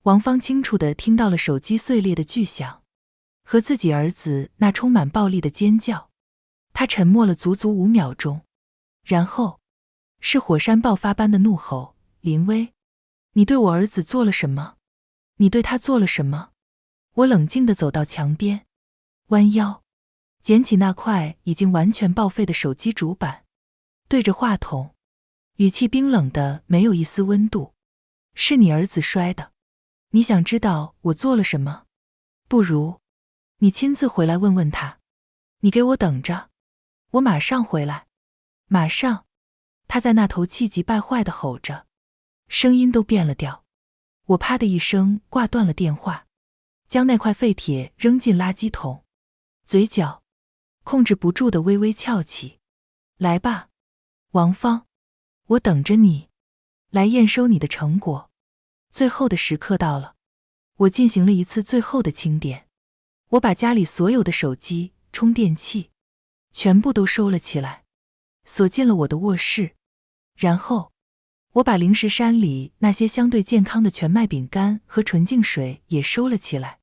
王芳清楚地听到了手机碎裂的巨响，和自己儿子那充满暴力的尖叫。他沉默了足足5秒钟，然后是火山爆发般的怒吼：林薇，你对我儿子做了什么？你对他做了什么？我冷静地走到墙边，弯腰捡起那块已经完全报废的手机主板，对着话筒，语气冰冷的没有一丝温度。是你儿子摔的，你想知道我做了什么？不如你亲自回来问问他。你给我等着，我马上回来，马上！他在那头气急败坏地吼着，声音都变了调。我啪的一声挂断了电话，将那块废铁扔进垃圾桶，嘴角控制不住地微微翘起。来吧，王芳，我等着你，来验收你的成果。最后的时刻到了，我进行了一次最后的清点。我把家里所有的手机、充电器全部都收了起来，锁进了我的卧室。然后我把零食山里那些相对健康的全麦饼干和纯净水也收了起来，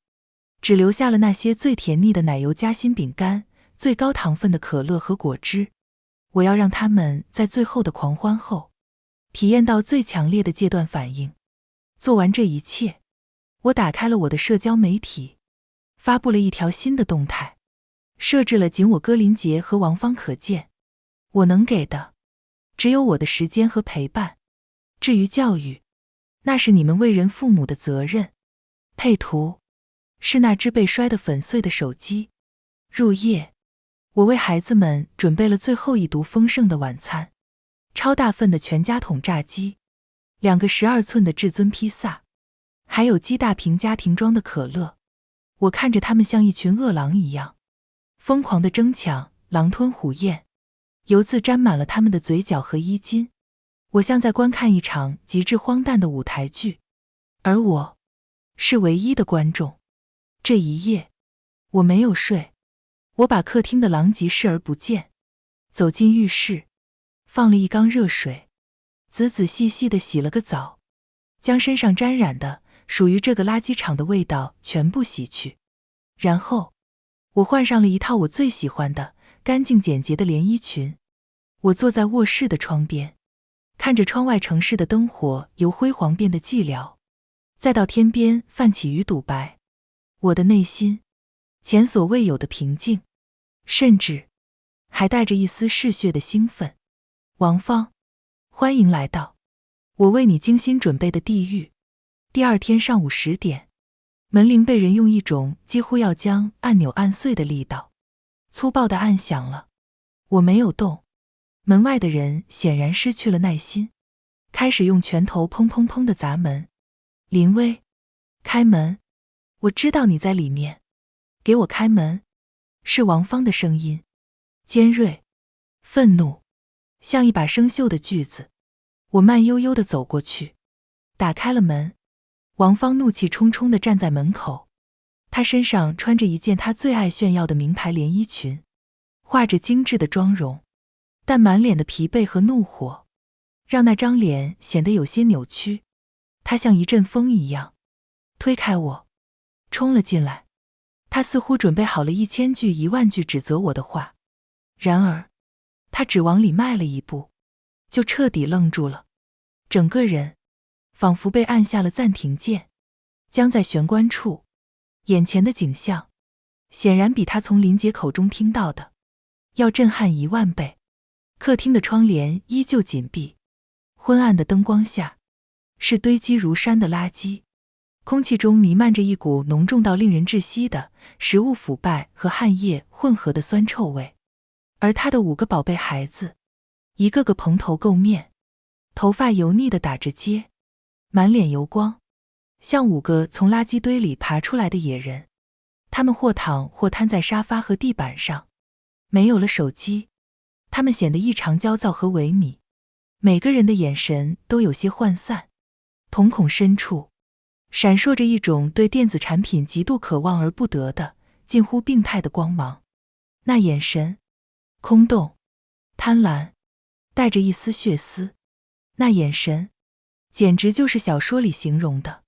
只留下了那些最甜腻的奶油夹心饼干、最高糖分的可乐和果汁。我要让他们在最后的狂欢后体验到最强烈的戒断反应。做完这一切，我打开了我的社交媒体，发布了一条新的动态，设置了仅我哥林杰和王芳可见。我能给的只有我的时间和陪伴，至于教育，那是你们为人父母的责任。配图是那只被摔得粉碎的手机。入夜，我为孩子们准备了最后一毒丰盛的晚餐，超大份的全家桶炸鸡，2个12寸的至尊披萨，还有鸡大瓶家庭装的可乐。我看着他们像一群饿狼一样，疯狂地争抢，狼吞虎咽，油渍沾满了他们的嘴角和衣襟。我像在观看一场极致荒诞的舞台剧，而我是唯一的观众。这一夜，我没有睡。我把客厅的狼藉视而不见，走进浴室，放了一缸热水，仔仔细细地洗了个澡，将身上沾染的属于这个垃圾场的味道全部洗去。然后我换上了一套我最喜欢的干净简洁的连衣裙。我坐在卧室的窗边，看着窗外城市的灯火由辉煌变得寂寥，再到天边泛起鱼肚白。我的内心前所未有的平静，甚至还带着一丝嗜血的兴奋。王芳，欢迎来到我为你精心准备的地狱。第二天上午10点，门铃被人用一种几乎要将按钮按碎的力道粗暴地按响了。我没有动，门外的人显然失去了耐心，开始用拳头砰砰砰地砸门。林薇，开门，我知道你在里面，给我开门。是王芳的声音，尖锐，愤怒，像一把生锈的锯子。我慢悠悠地走过去，打开了门。王芳怒气冲冲地站在门口，她身上穿着一件她最爱炫耀的名牌连衣裙，画着精致的妆容，但满脸的疲惫和怒火让那张脸显得有些扭曲。她像一阵风一样推开我，冲了进来。她似乎准备好了1000句10000句指责我的话，然而她只往里迈了一步，就彻底愣住了，整个人仿佛被按下了暂停键，僵在玄关处。眼前的景象显然比他从林杰口中听到的要震撼10000倍。客厅的窗帘依旧紧闭，昏暗的灯光下是堆积如山的垃圾，空气中弥漫着一股浓重到令人窒息的食物腐败和汗液混合的酸臭味。而他的5个宝贝孩子，一个个蓬头垢面，头发油腻地打着结，满脸油光，像5个从垃圾堆里爬出来的野人。他们或躺或瘫在沙发和地板上，没有了手机，他们显得异常焦躁和萎靡，每个人的眼神都有些涣散，瞳孔深处闪烁着一种对电子产品极度渴望而不得的近乎病态的光芒。那眼神空洞、贪婪，带着一丝血丝。那眼神简直就是小说里形容的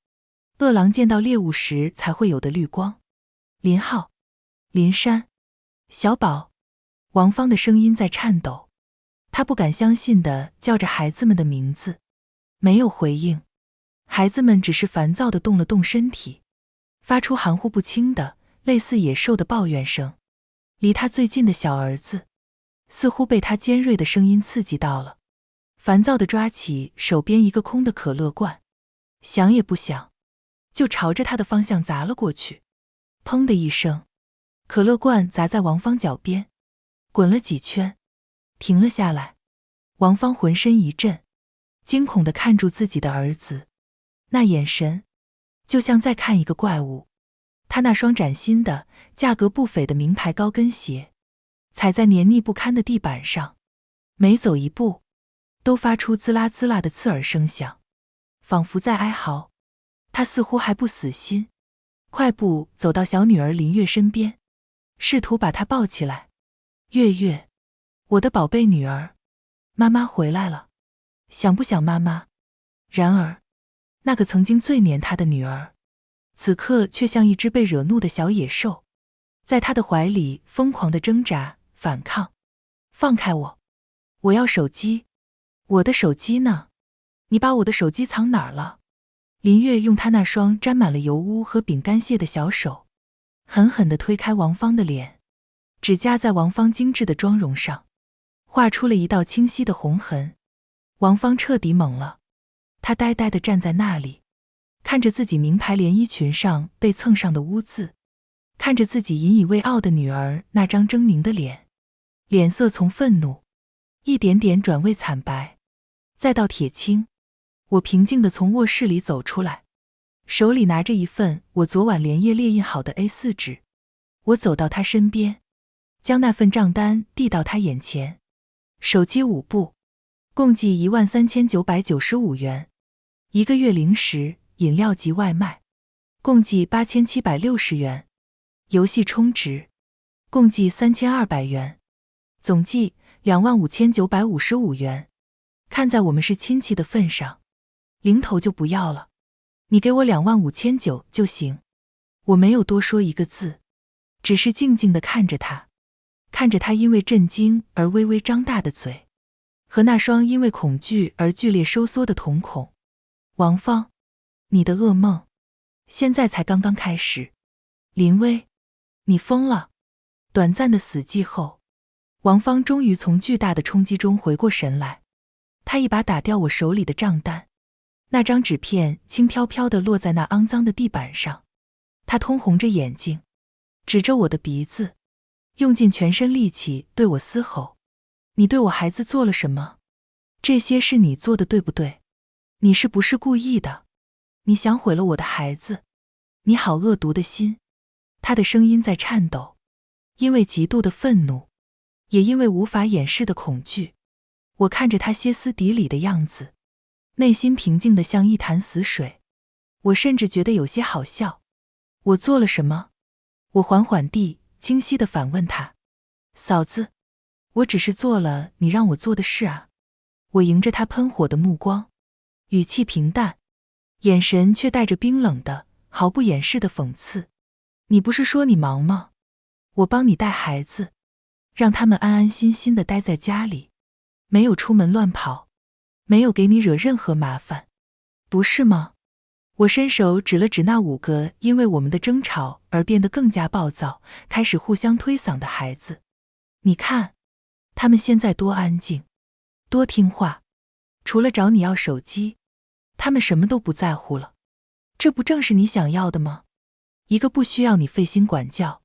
饿狼见到猎物时才会有的绿光。林浩、林珊、小宝。王芳的声音在颤抖，她不敢相信地叫着孩子们的名字，没有回应。孩子们只是烦躁地动了动身体，发出含糊不清的类似野兽的抱怨声。离他最近的小儿子似乎被他尖锐的声音刺激到了，烦躁地抓起手边一个空的可乐罐，想也不想就朝着他的方向砸了过去。砰的一声，可乐罐砸在王芳脚边，滚了几圈，停了下来。王芳浑身一震，惊恐地看住自己的儿子，那眼神就像在看一个怪物。他那双崭新的价格不菲的名牌高跟鞋踩在黏腻不堪的地板上，每走一步都发出滋啦滋啦的刺耳声响，仿佛在哀嚎。他似乎还不死心，快步走到小女儿林月身边，试图把她抱起来。月月，我的宝贝女儿，妈妈回来了，想不想妈妈？然而，那个曾经最黏她的女儿，此刻却像一只被惹怒的小野兽，在她的怀里疯狂地挣扎、反抗。放开我！我要手机！我的手机呢？你把我的手机藏哪儿了？林月用她那双沾满了油污和饼干屑的小手，狠狠地推开王芳的脸，指甲在王芳精致的妆容上画出了一道清晰的红痕。王芳彻底懵了，她呆呆地站在那里，看着自己名牌连衣裙上被蹭上的污渍，看着自己引以为傲的女儿那张狰狞的脸，脸色从愤怒一点点转为惨白，再到铁青。我平静地从卧室里走出来，手里拿着一份我昨晚连夜列印好的 A4 纸。我走到他身边，将那份账单递到他眼前。手机5部，共计13995元，一个月零食、饮料及外卖，共计8760元，游戏充值，共计3200元，总计25955元。看在我们是亲戚的份上，零头就不要了，你给我25900就行。我没有多说一个字，只是静静地看着他，看着他因为震惊而微微张大的嘴，和那双因为恐惧而剧烈收缩的瞳孔。王芳，你的噩梦现在才刚刚开始。林薇，你疯了。短暂的死寂后，王芳终于从巨大的冲击中回过神来，她一把打掉我手里的账单，那张纸片轻飘飘地落在那肮脏的地板上。她通红着眼睛，指着我的鼻子，用尽全身力气对我嘶吼：你对我孩子做了什么？这些是你做的，对不对？你是不是故意的？你想毁了我的孩子？你好恶毒的心！她的声音在颤抖，因为极度的愤怒，也因为无法掩饰的恐惧。我看着她歇斯底里的样子，内心平静得像一潭死水。我甚至觉得有些好笑。我做了什么？我缓缓地、清晰地反问她。嫂子，我只是做了你让我做的事啊。我迎着她喷火的目光，语气平淡，眼神却带着冰冷的、毫不掩饰的讽刺。你不是说你忙吗？我帮你带孩子，让他们安安心心地待在家里，没有出门乱跑，没有给你惹任何麻烦，不是吗？我伸手指了指那5个因为我们的争吵而变得更加暴躁，开始互相推搡的孩子。你看，他们现在多安静，多听话，除了找你要手机，他们什么都不在乎了。这不正是你想要的吗？一个不需要你费心管教，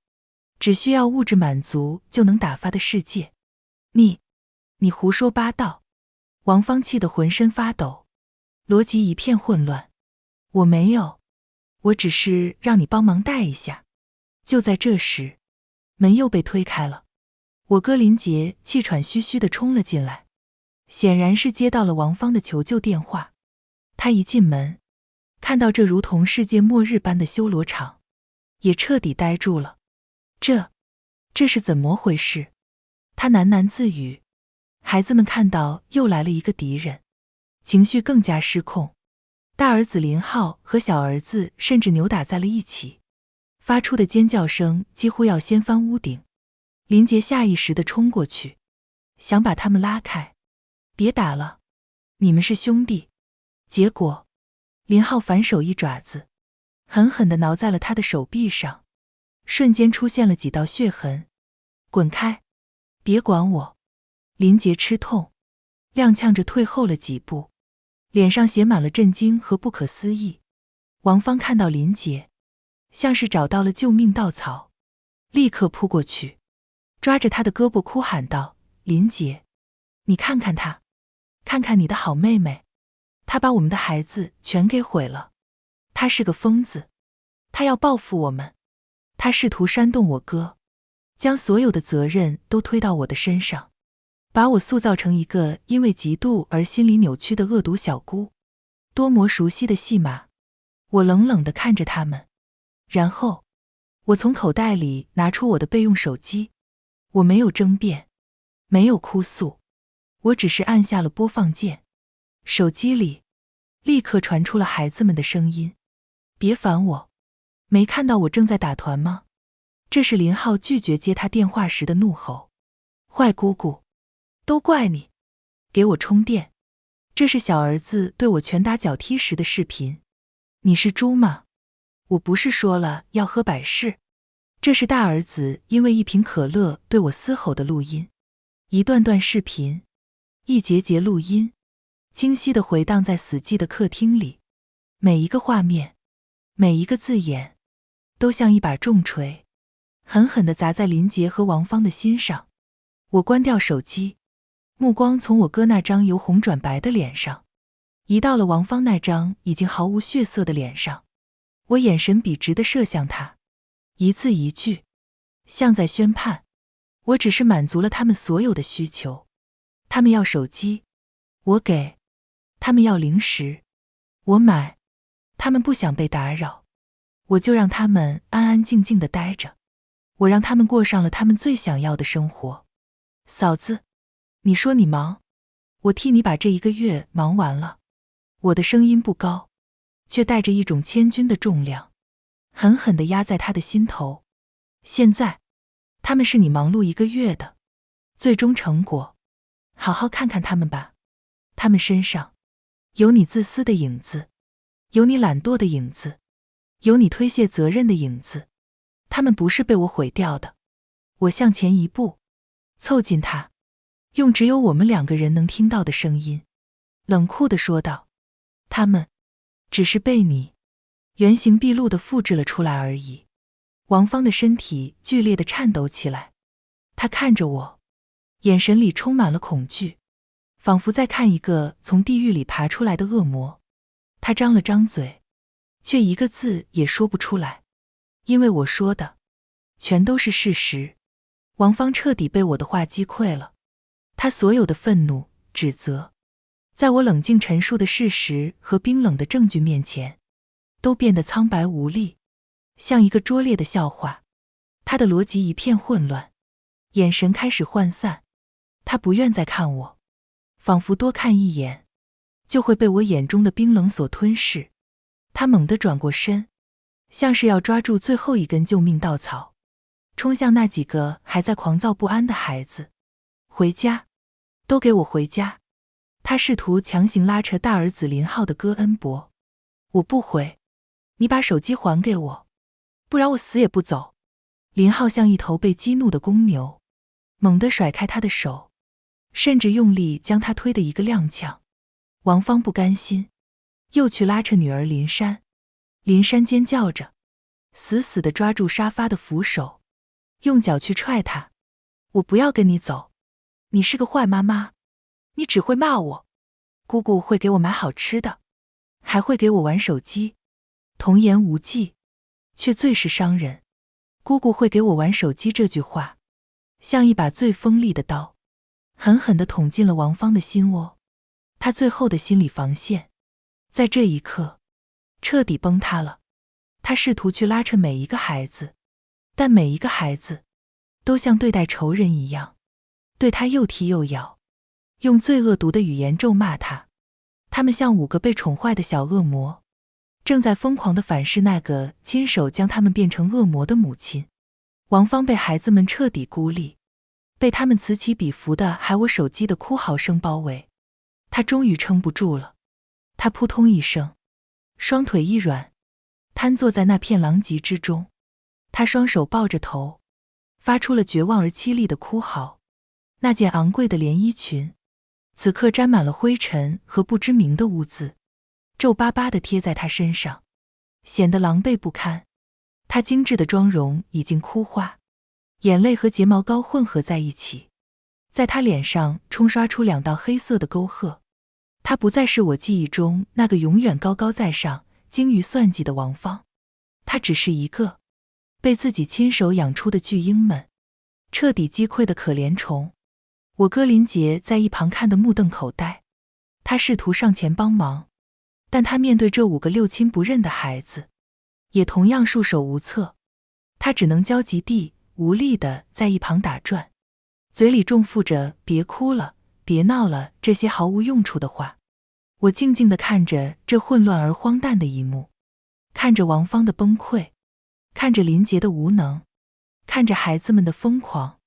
只需要物质满足就能打发的世界。你胡说八道！王芳气得浑身发抖，逻辑一片混乱。我没有，我只是让你帮忙带一下。就在这时，门又被推开了，我哥林杰气喘吁吁地冲了进来，显然是接到了王芳的求救电话。他一进门，看到这如同世界末日般的修罗场，也彻底呆住了。这是怎么回事？他喃喃自语。孩子们看到又来了一个敌人，情绪更加失控。大儿子林浩和小儿子甚至扭打在了一起，发出的尖叫声几乎要掀翻屋顶。林杰下意识地冲过去，想把他们拉开。别打了，你们是兄弟。结果，林浩反手一爪子，狠狠地挠在了他的手臂上，瞬间出现了几道血痕。滚开，别管我！林杰吃痛，踉跄着退后了几步，脸上写满了震惊和不可思议。王芳看到林杰，像是找到了救命稻草，立刻扑过去，抓着他的胳膊哭喊道：林杰，你看看他，看看你的好妹妹，她把我们的孩子全给毁了。她是个疯子，她要报复我们。她试图煽动我哥，将所有的责任都推到我的身上，把我塑造成一个因为嫉妒而心理扭曲的恶毒小姑。多么熟悉的戏码！我冷冷地看着他们，然后我从口袋里拿出我的备用手机。我没有争辩，没有哭诉，我只是按下了播放键。手机里立刻传出了孩子们的声音：别烦我，没看到我正在打团吗？这是林浩拒绝接他电话时的怒吼。坏姑姑，都怪你，给我充电。这是小儿子对我拳打脚踢时的视频。你是猪吗？我不是说了要喝百事？这是大儿子因为一瓶可乐对我嘶吼的录音。一段段视频，一节节录音，清晰地回荡在死寂的客厅里。每一个画面，每一个字眼，都像一把重锤，狠狠地砸在林杰和王芳的心上。我关掉手机，目光从我哥那张由红转白的脸上，移到了王芳那张已经毫无血色的脸上。我眼神笔直地射向他，一字一句，像在宣判。我只是满足了他们所有的需求。他们要手机，我给；他们要零食，我买；他们不想被打扰，我就让他们安安静静地待着。我让他们过上了他们最想要的生活。嫂子，你说你忙，我替你把这1个月忙完了。我的声音不高，却带着一种千钧的重量，狠狠地压在他的心头。现在，他们是你忙碌1个月的最终成果。好好看看他们吧，他们身上有你自私的影子，有你懒惰的影子，有你推卸责任的影子。他们不是被我毁掉的。我向前一步，凑近他，用只有我们2个人能听到的声音，冷酷地说道：他们只是被你原形毕露地复制了出来而已。王芳的身体剧烈地颤抖起来，他看着我，眼神里充满了恐惧，仿佛在看一个从地狱里爬出来的恶魔。他张了张嘴，却一个字也说不出来，因为我说的全都是事实。王芳彻底被我的话击溃了，他所有的愤怒、指责，在我冷静陈述的事实和冰冷的证据面前，都变得苍白无力，像一个拙劣的笑话。他的逻辑一片混乱，眼神开始涣散，他不愿再看我，仿佛多看一眼就会被我眼中的冰冷所吞噬。他猛地转过身，像是要抓住最后一根救命稻草，冲向那几个还在狂躁不安的孩子。回家，都给我回家！他试图强行拉扯大儿子林浩的戈恩伯。我不回，你把手机还给我，不然我死也不走。林浩像一头被激怒的公牛，猛地甩开他的手，甚至用力将他推得一个踉跄。王芳不甘心，又去拉扯女儿林珊。林珊尖叫着，死死地抓住沙发的扶手，用脚去踹他。我不要跟你走，你是个坏妈妈，你只会骂我。姑姑会给我买好吃的，还会给我玩手机。童言无忌，却最是伤人。姑姑会给我玩手机这句话，像一把最锋利的刀，狠狠地捅进了王芳的心窝。他最后的心理防线，在这一刻彻底崩塌了。他试图去拉扯每一个孩子，但每一个孩子都像对待仇人一样，对他又踢又咬，用最恶毒的语言咒骂他。他们像5个被宠坏的小恶魔，正在疯狂地反噬那个亲手将他们变成恶魔的母亲。王芳被孩子们彻底孤立，被他们此起彼伏的喊我手机的哭嚎声包围。他终于撑不住了，他扑通一声，双腿一软，瘫坐在那片狼藉之中。他双手抱着头，发出了绝望而凄厉的哭嚎。那件昂贵的连衣裙此刻沾满了灰尘和不知名的污渍，皱巴巴地贴在他身上，显得狼狈不堪。他精致的妆容已经枯花，眼泪和睫毛膏混合在一起，在他脸上冲刷出2道黑色的沟壑。他不再是我记忆中那个永远高高在上、精于算计的王芳，他只是一个被自己亲手养出的巨婴们彻底击溃的可怜虫。我哥林杰在一旁看得目瞪口呆，他试图上前帮忙，但他面对这5个六亲不认的孩子，也同样束手无策。他只能焦急地、无力地在一旁打转，嘴里重复着别哭了，别闹了这些毫无用处的话。我静静地看着这混乱而荒诞的一幕，看着王芳的崩溃，看着林杰的无能，看着孩子们的疯狂，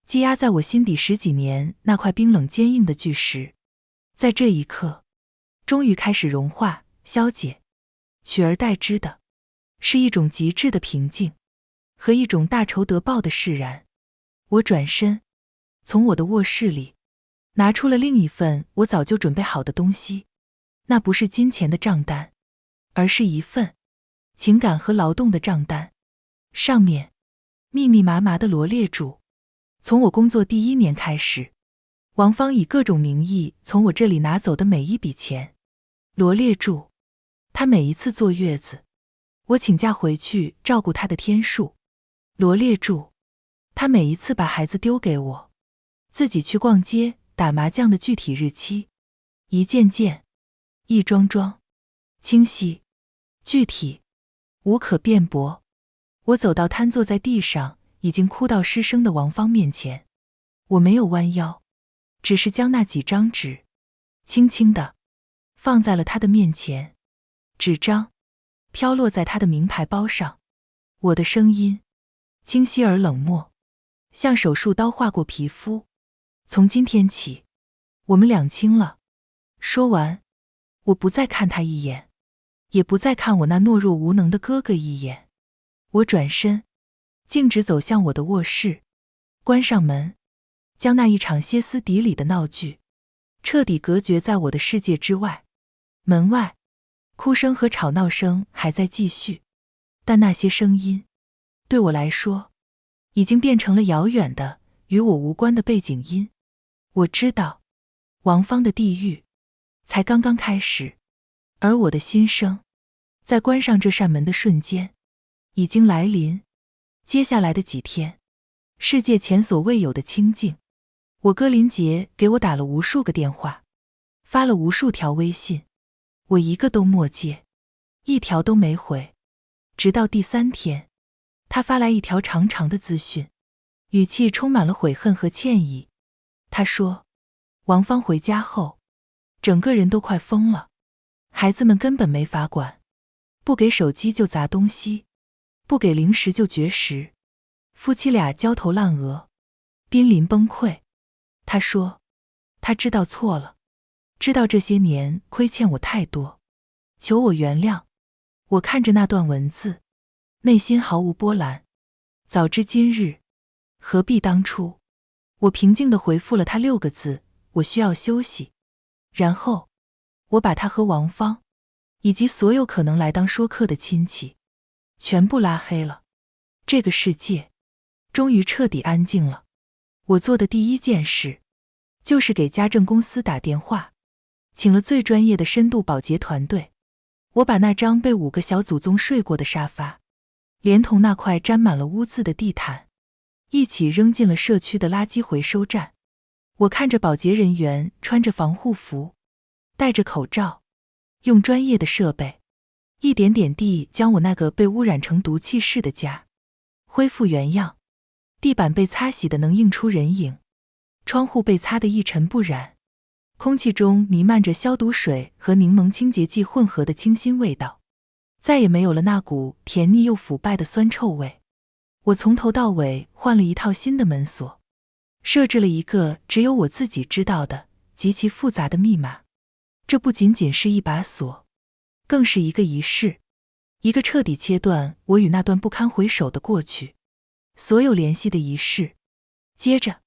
积压在我心底10几年那块冰冷坚硬的巨石，在这一刻终于开始融化、消解，取而代之的是一种极致的平静和一种大仇得报的释然。我转身，从我的卧室里拿出了另一份我早就准备好的东西。那不是金钱的账单，而是一份情感和劳动的账单，上面密密麻麻地罗列住从我工作第1年开始，王芳以各种名义从我这里拿走的每一笔钱，罗列住她每一次坐月子，我请假回去照顾她的天数，罗列住她每一次把孩子丢给我，自己去逛街、打麻将的具体日期，一件件、一桩桩，清晰、具体，无可辩驳。我走到瘫坐在地上已经哭到失声的王芳面前，我没有弯腰，只是将那几张纸轻轻地放在了他的面前，纸张飘落在他的名牌包上。我的声音清晰而冷漠，像手术刀划过皮肤。从今天起，我们两清了。说完，我不再看他一眼，也不再看我那懦弱无能的哥哥一眼。我转身，径直走向我的卧室，关上门，将那一场歇斯底里的闹剧彻底隔绝在我的世界之外。门外，哭声和吵闹声还在继续，但那些声音，对我来说，已经变成了遥远的、与我无关的背景音。我知道，王芳的地狱才刚刚开始，而我的心声，在关上这扇门的瞬间，已经来临。接下来的几天，世界前所未有的清静。我哥林杰给我打了无数个电话，发了无数条微信，我一个都没接，一条都没回。直到第3天，他发来一条长长的资讯，语气充满了悔恨和歉意。他说，王芳回家后，整个人都快疯了，孩子们根本没法管，不给手机就砸东西，不给零食就绝食，夫妻俩焦头烂额，濒临崩溃。他说，他知道错了，知道这些年亏欠我太多，求我原谅。我看着那段文字，内心毫无波澜。早知今日，何必当初。我平静地回复了他6个字，我需要休息。然后，我把他和王芳，以及所有可能来当说客的亲戚，全部拉黑了。这个世界，终于彻底安静了。我做的第一件事，就是给家政公司打电话，请了最专业的深度保洁团队。我把那张被5个小祖宗睡过的沙发，连同那块沾满了污渍的地毯，一起扔进了社区的垃圾回收站。我看着保洁人员穿着防护服，戴着口罩，用专业的设备，一点点地将我那个被污染成毒气室的家恢复原样。地板被擦洗的能映出人影，窗户被擦得一尘不染，空气中弥漫着消毒水和柠檬清洁剂混合的清新味道，再也没有了那股甜腻又腐败的酸臭味。我从头到尾换了一套新的门锁，设置了一个只有我自己知道的极其复杂的密码。这不仅仅是一把锁，更是一个仪式，一个彻底切断我与那段不堪回首的过去所有联系的仪式。接着，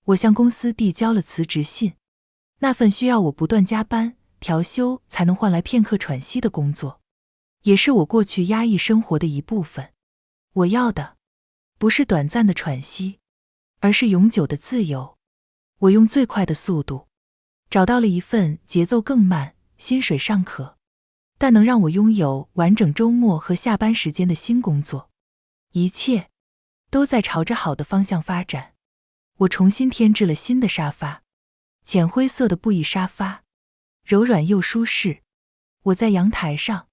我向公司递交了辞职信，那份需要我不断加班调休才能换来片刻喘息的工作，也是我过去压抑生活的一部分。我要的不是短暂的喘息，而是永久的自由。我用最快的速度找到了一份节奏更慢、薪水尚可，但能让我拥有完整周末和下班时间的新工作。一切都在朝着好的方向发展。我重新添置了新的沙发，浅灰色的布艺沙发，柔软又舒适。我在阳台上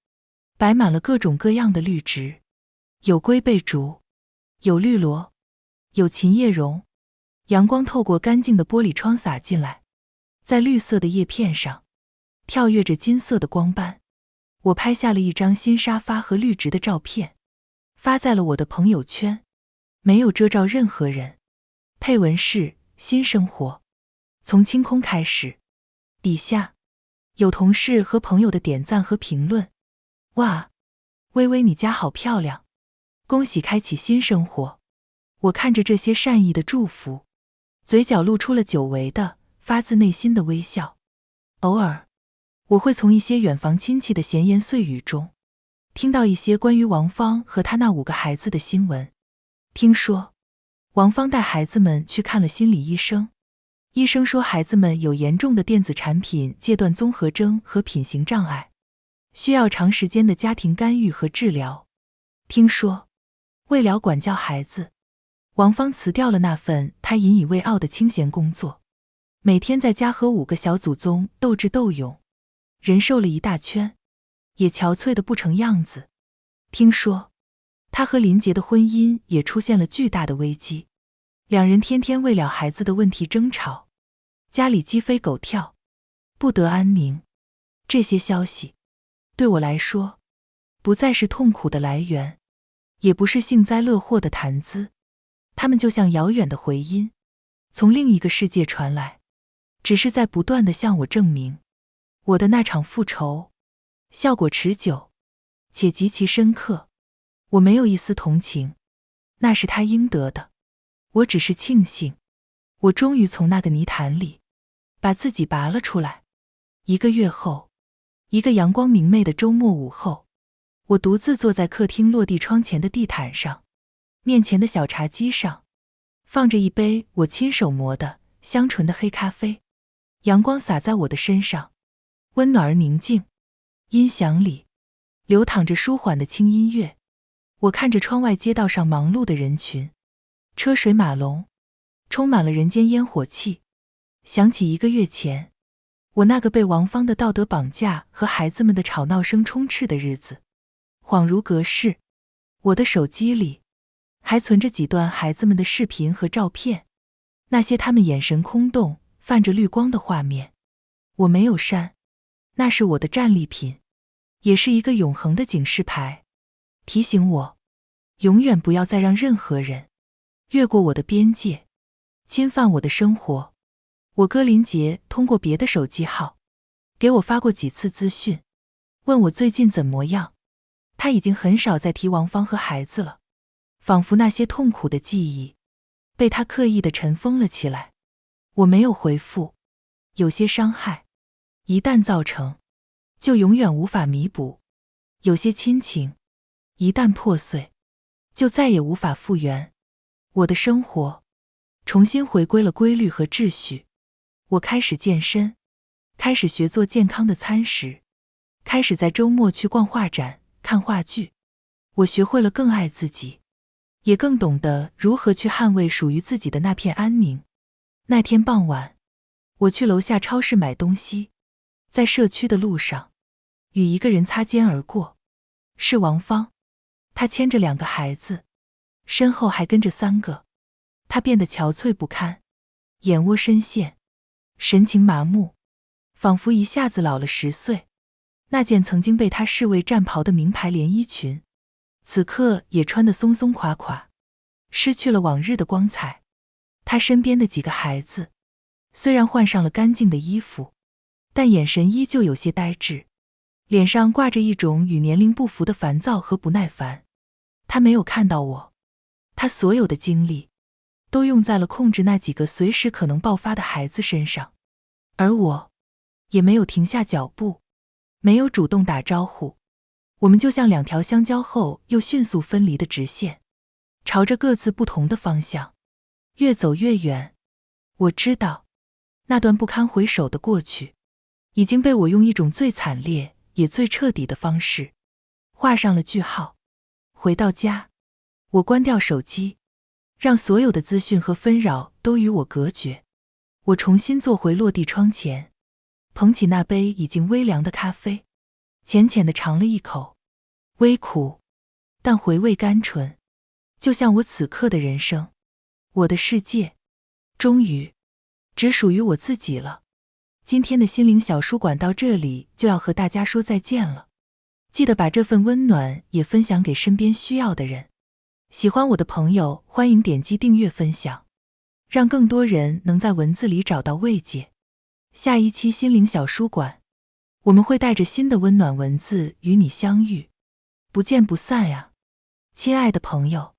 摆满了各种各样的绿植，有龟背竹，有绿萝，有琴叶榕。阳光透过干净的玻璃窗洒进来，在绿色的叶片上跳跃着金色的光斑。我拍下了一张新沙发和绿植的照片，发在了我的朋友圈，没有遮罩任何人。配文是新生活，从清空开始。底下有同事和朋友的点赞和评论。哇，微微你家好漂亮，恭喜开启新生活。我看着这些善意的祝福，嘴角露出了久违的发自内心的微笑。偶尔，我会从一些远房亲戚的闲言碎语中，听到一些关于王芳和她那5个孩子的新闻。听说王芳带孩子们去看了心理医生，医生说孩子们有严重的电子产品戒断综合征和品行障碍，需要长时间的家庭干预和治疗。听说为了管教孩子，王芳辞掉了那份她引以为傲的清闲工作，每天在家和5个小祖宗斗智斗勇，人瘦了一大圈，也憔悴得不成样子。听说她和林杰的婚姻也出现了巨大的危机，两人天天为了孩子的问题争吵，家里鸡飞狗跳，不得安宁。这些消息对我来说不再是痛苦的来源，也不是幸灾乐祸的谈资，它们就像遥远的回音，从另一个世界传来，只是在不断地向我证明，我的那场复仇效果持久，且极其深刻。我没有一丝同情，那是他应得的。我只是庆幸，我终于从那个泥潭里把自己拔了出来。1个月后，一个阳光明媚的周末午后，我独自坐在客厅落地窗前的地毯上，面前的小茶几上放着一杯我亲手磨的香醇的黑咖啡。阳光洒在我的身上，温暖而宁静。音响里流淌着舒缓的轻音乐。我看着窗外街道上忙碌的人群，车水马龙，充满了人间烟火气。想起1个月前，我那个被王芳的道德绑架和孩子们的吵闹声充斥的日子，恍如隔世。我的手机里还存着几段孩子们的视频和照片，那些他们眼神空洞、泛着绿光的画面。我没有删，那是我的战利品，也是一个永恒的警示牌，提醒我永远不要再让任何人越过我的边界，侵犯我的生活。我哥林杰通过别的手机号给我发过几次资讯，问我最近怎么样。他已经很少再提王芳和孩子了，仿佛那些痛苦的记忆被他刻意地尘封了起来。我没有回复。有些伤害一旦造成，就永远无法弥补；有些亲情一旦破碎，就再也无法复原。我的生活重新回归了规律和秩序。我开始健身，开始学做健康的餐食，开始在周末去逛画展、看话剧。我学会了更爱自己，也更懂得如何去捍卫属于自己的那片安宁。那天傍晚，我去楼下超市买东西，在社区的路上，与一个人擦肩而过。是王芳，她牵着2个孩子，身后还跟着3个。她变得憔悴不堪，眼窝深陷，神情麻木，仿佛一下子老了10岁。那件曾经被她视为战袍的名牌连衣裙，此刻也穿得松松垮垮，失去了往日的光彩。她身边的几个孩子虽然换上了干净的衣服，但眼神依旧有些呆滞，脸上挂着一种与年龄不符的烦躁和不耐烦。他没有看到我，他所有的精力都用在了控制那几个随时可能爆发的孩子身上，而我也没有停下脚步，没有主动打招呼。我们就像2条相交后又迅速分离的直线，朝着各自不同的方向越走越远。我知道，那段不堪回首的过去已经被我用一种最惨烈也最彻底的方式画上了句号。回到家，我关掉手机，让所有的资讯和纷扰都与我隔绝。我重新坐回落地窗前，捧起那杯已经微凉的咖啡，浅浅地尝了一口，微苦，但回味甘醇，就像我此刻的人生。我的世界终于只属于我自己了。今天的心灵小书馆到这里就要和大家说再见了，记得把这份温暖也分享给身边需要的人。喜欢我的朋友欢迎点击订阅分享，让更多人能在文字里找到慰藉。下一期心灵小书馆，我们会带着新的温暖文字与你相遇，不见不散呀，亲爱的朋友。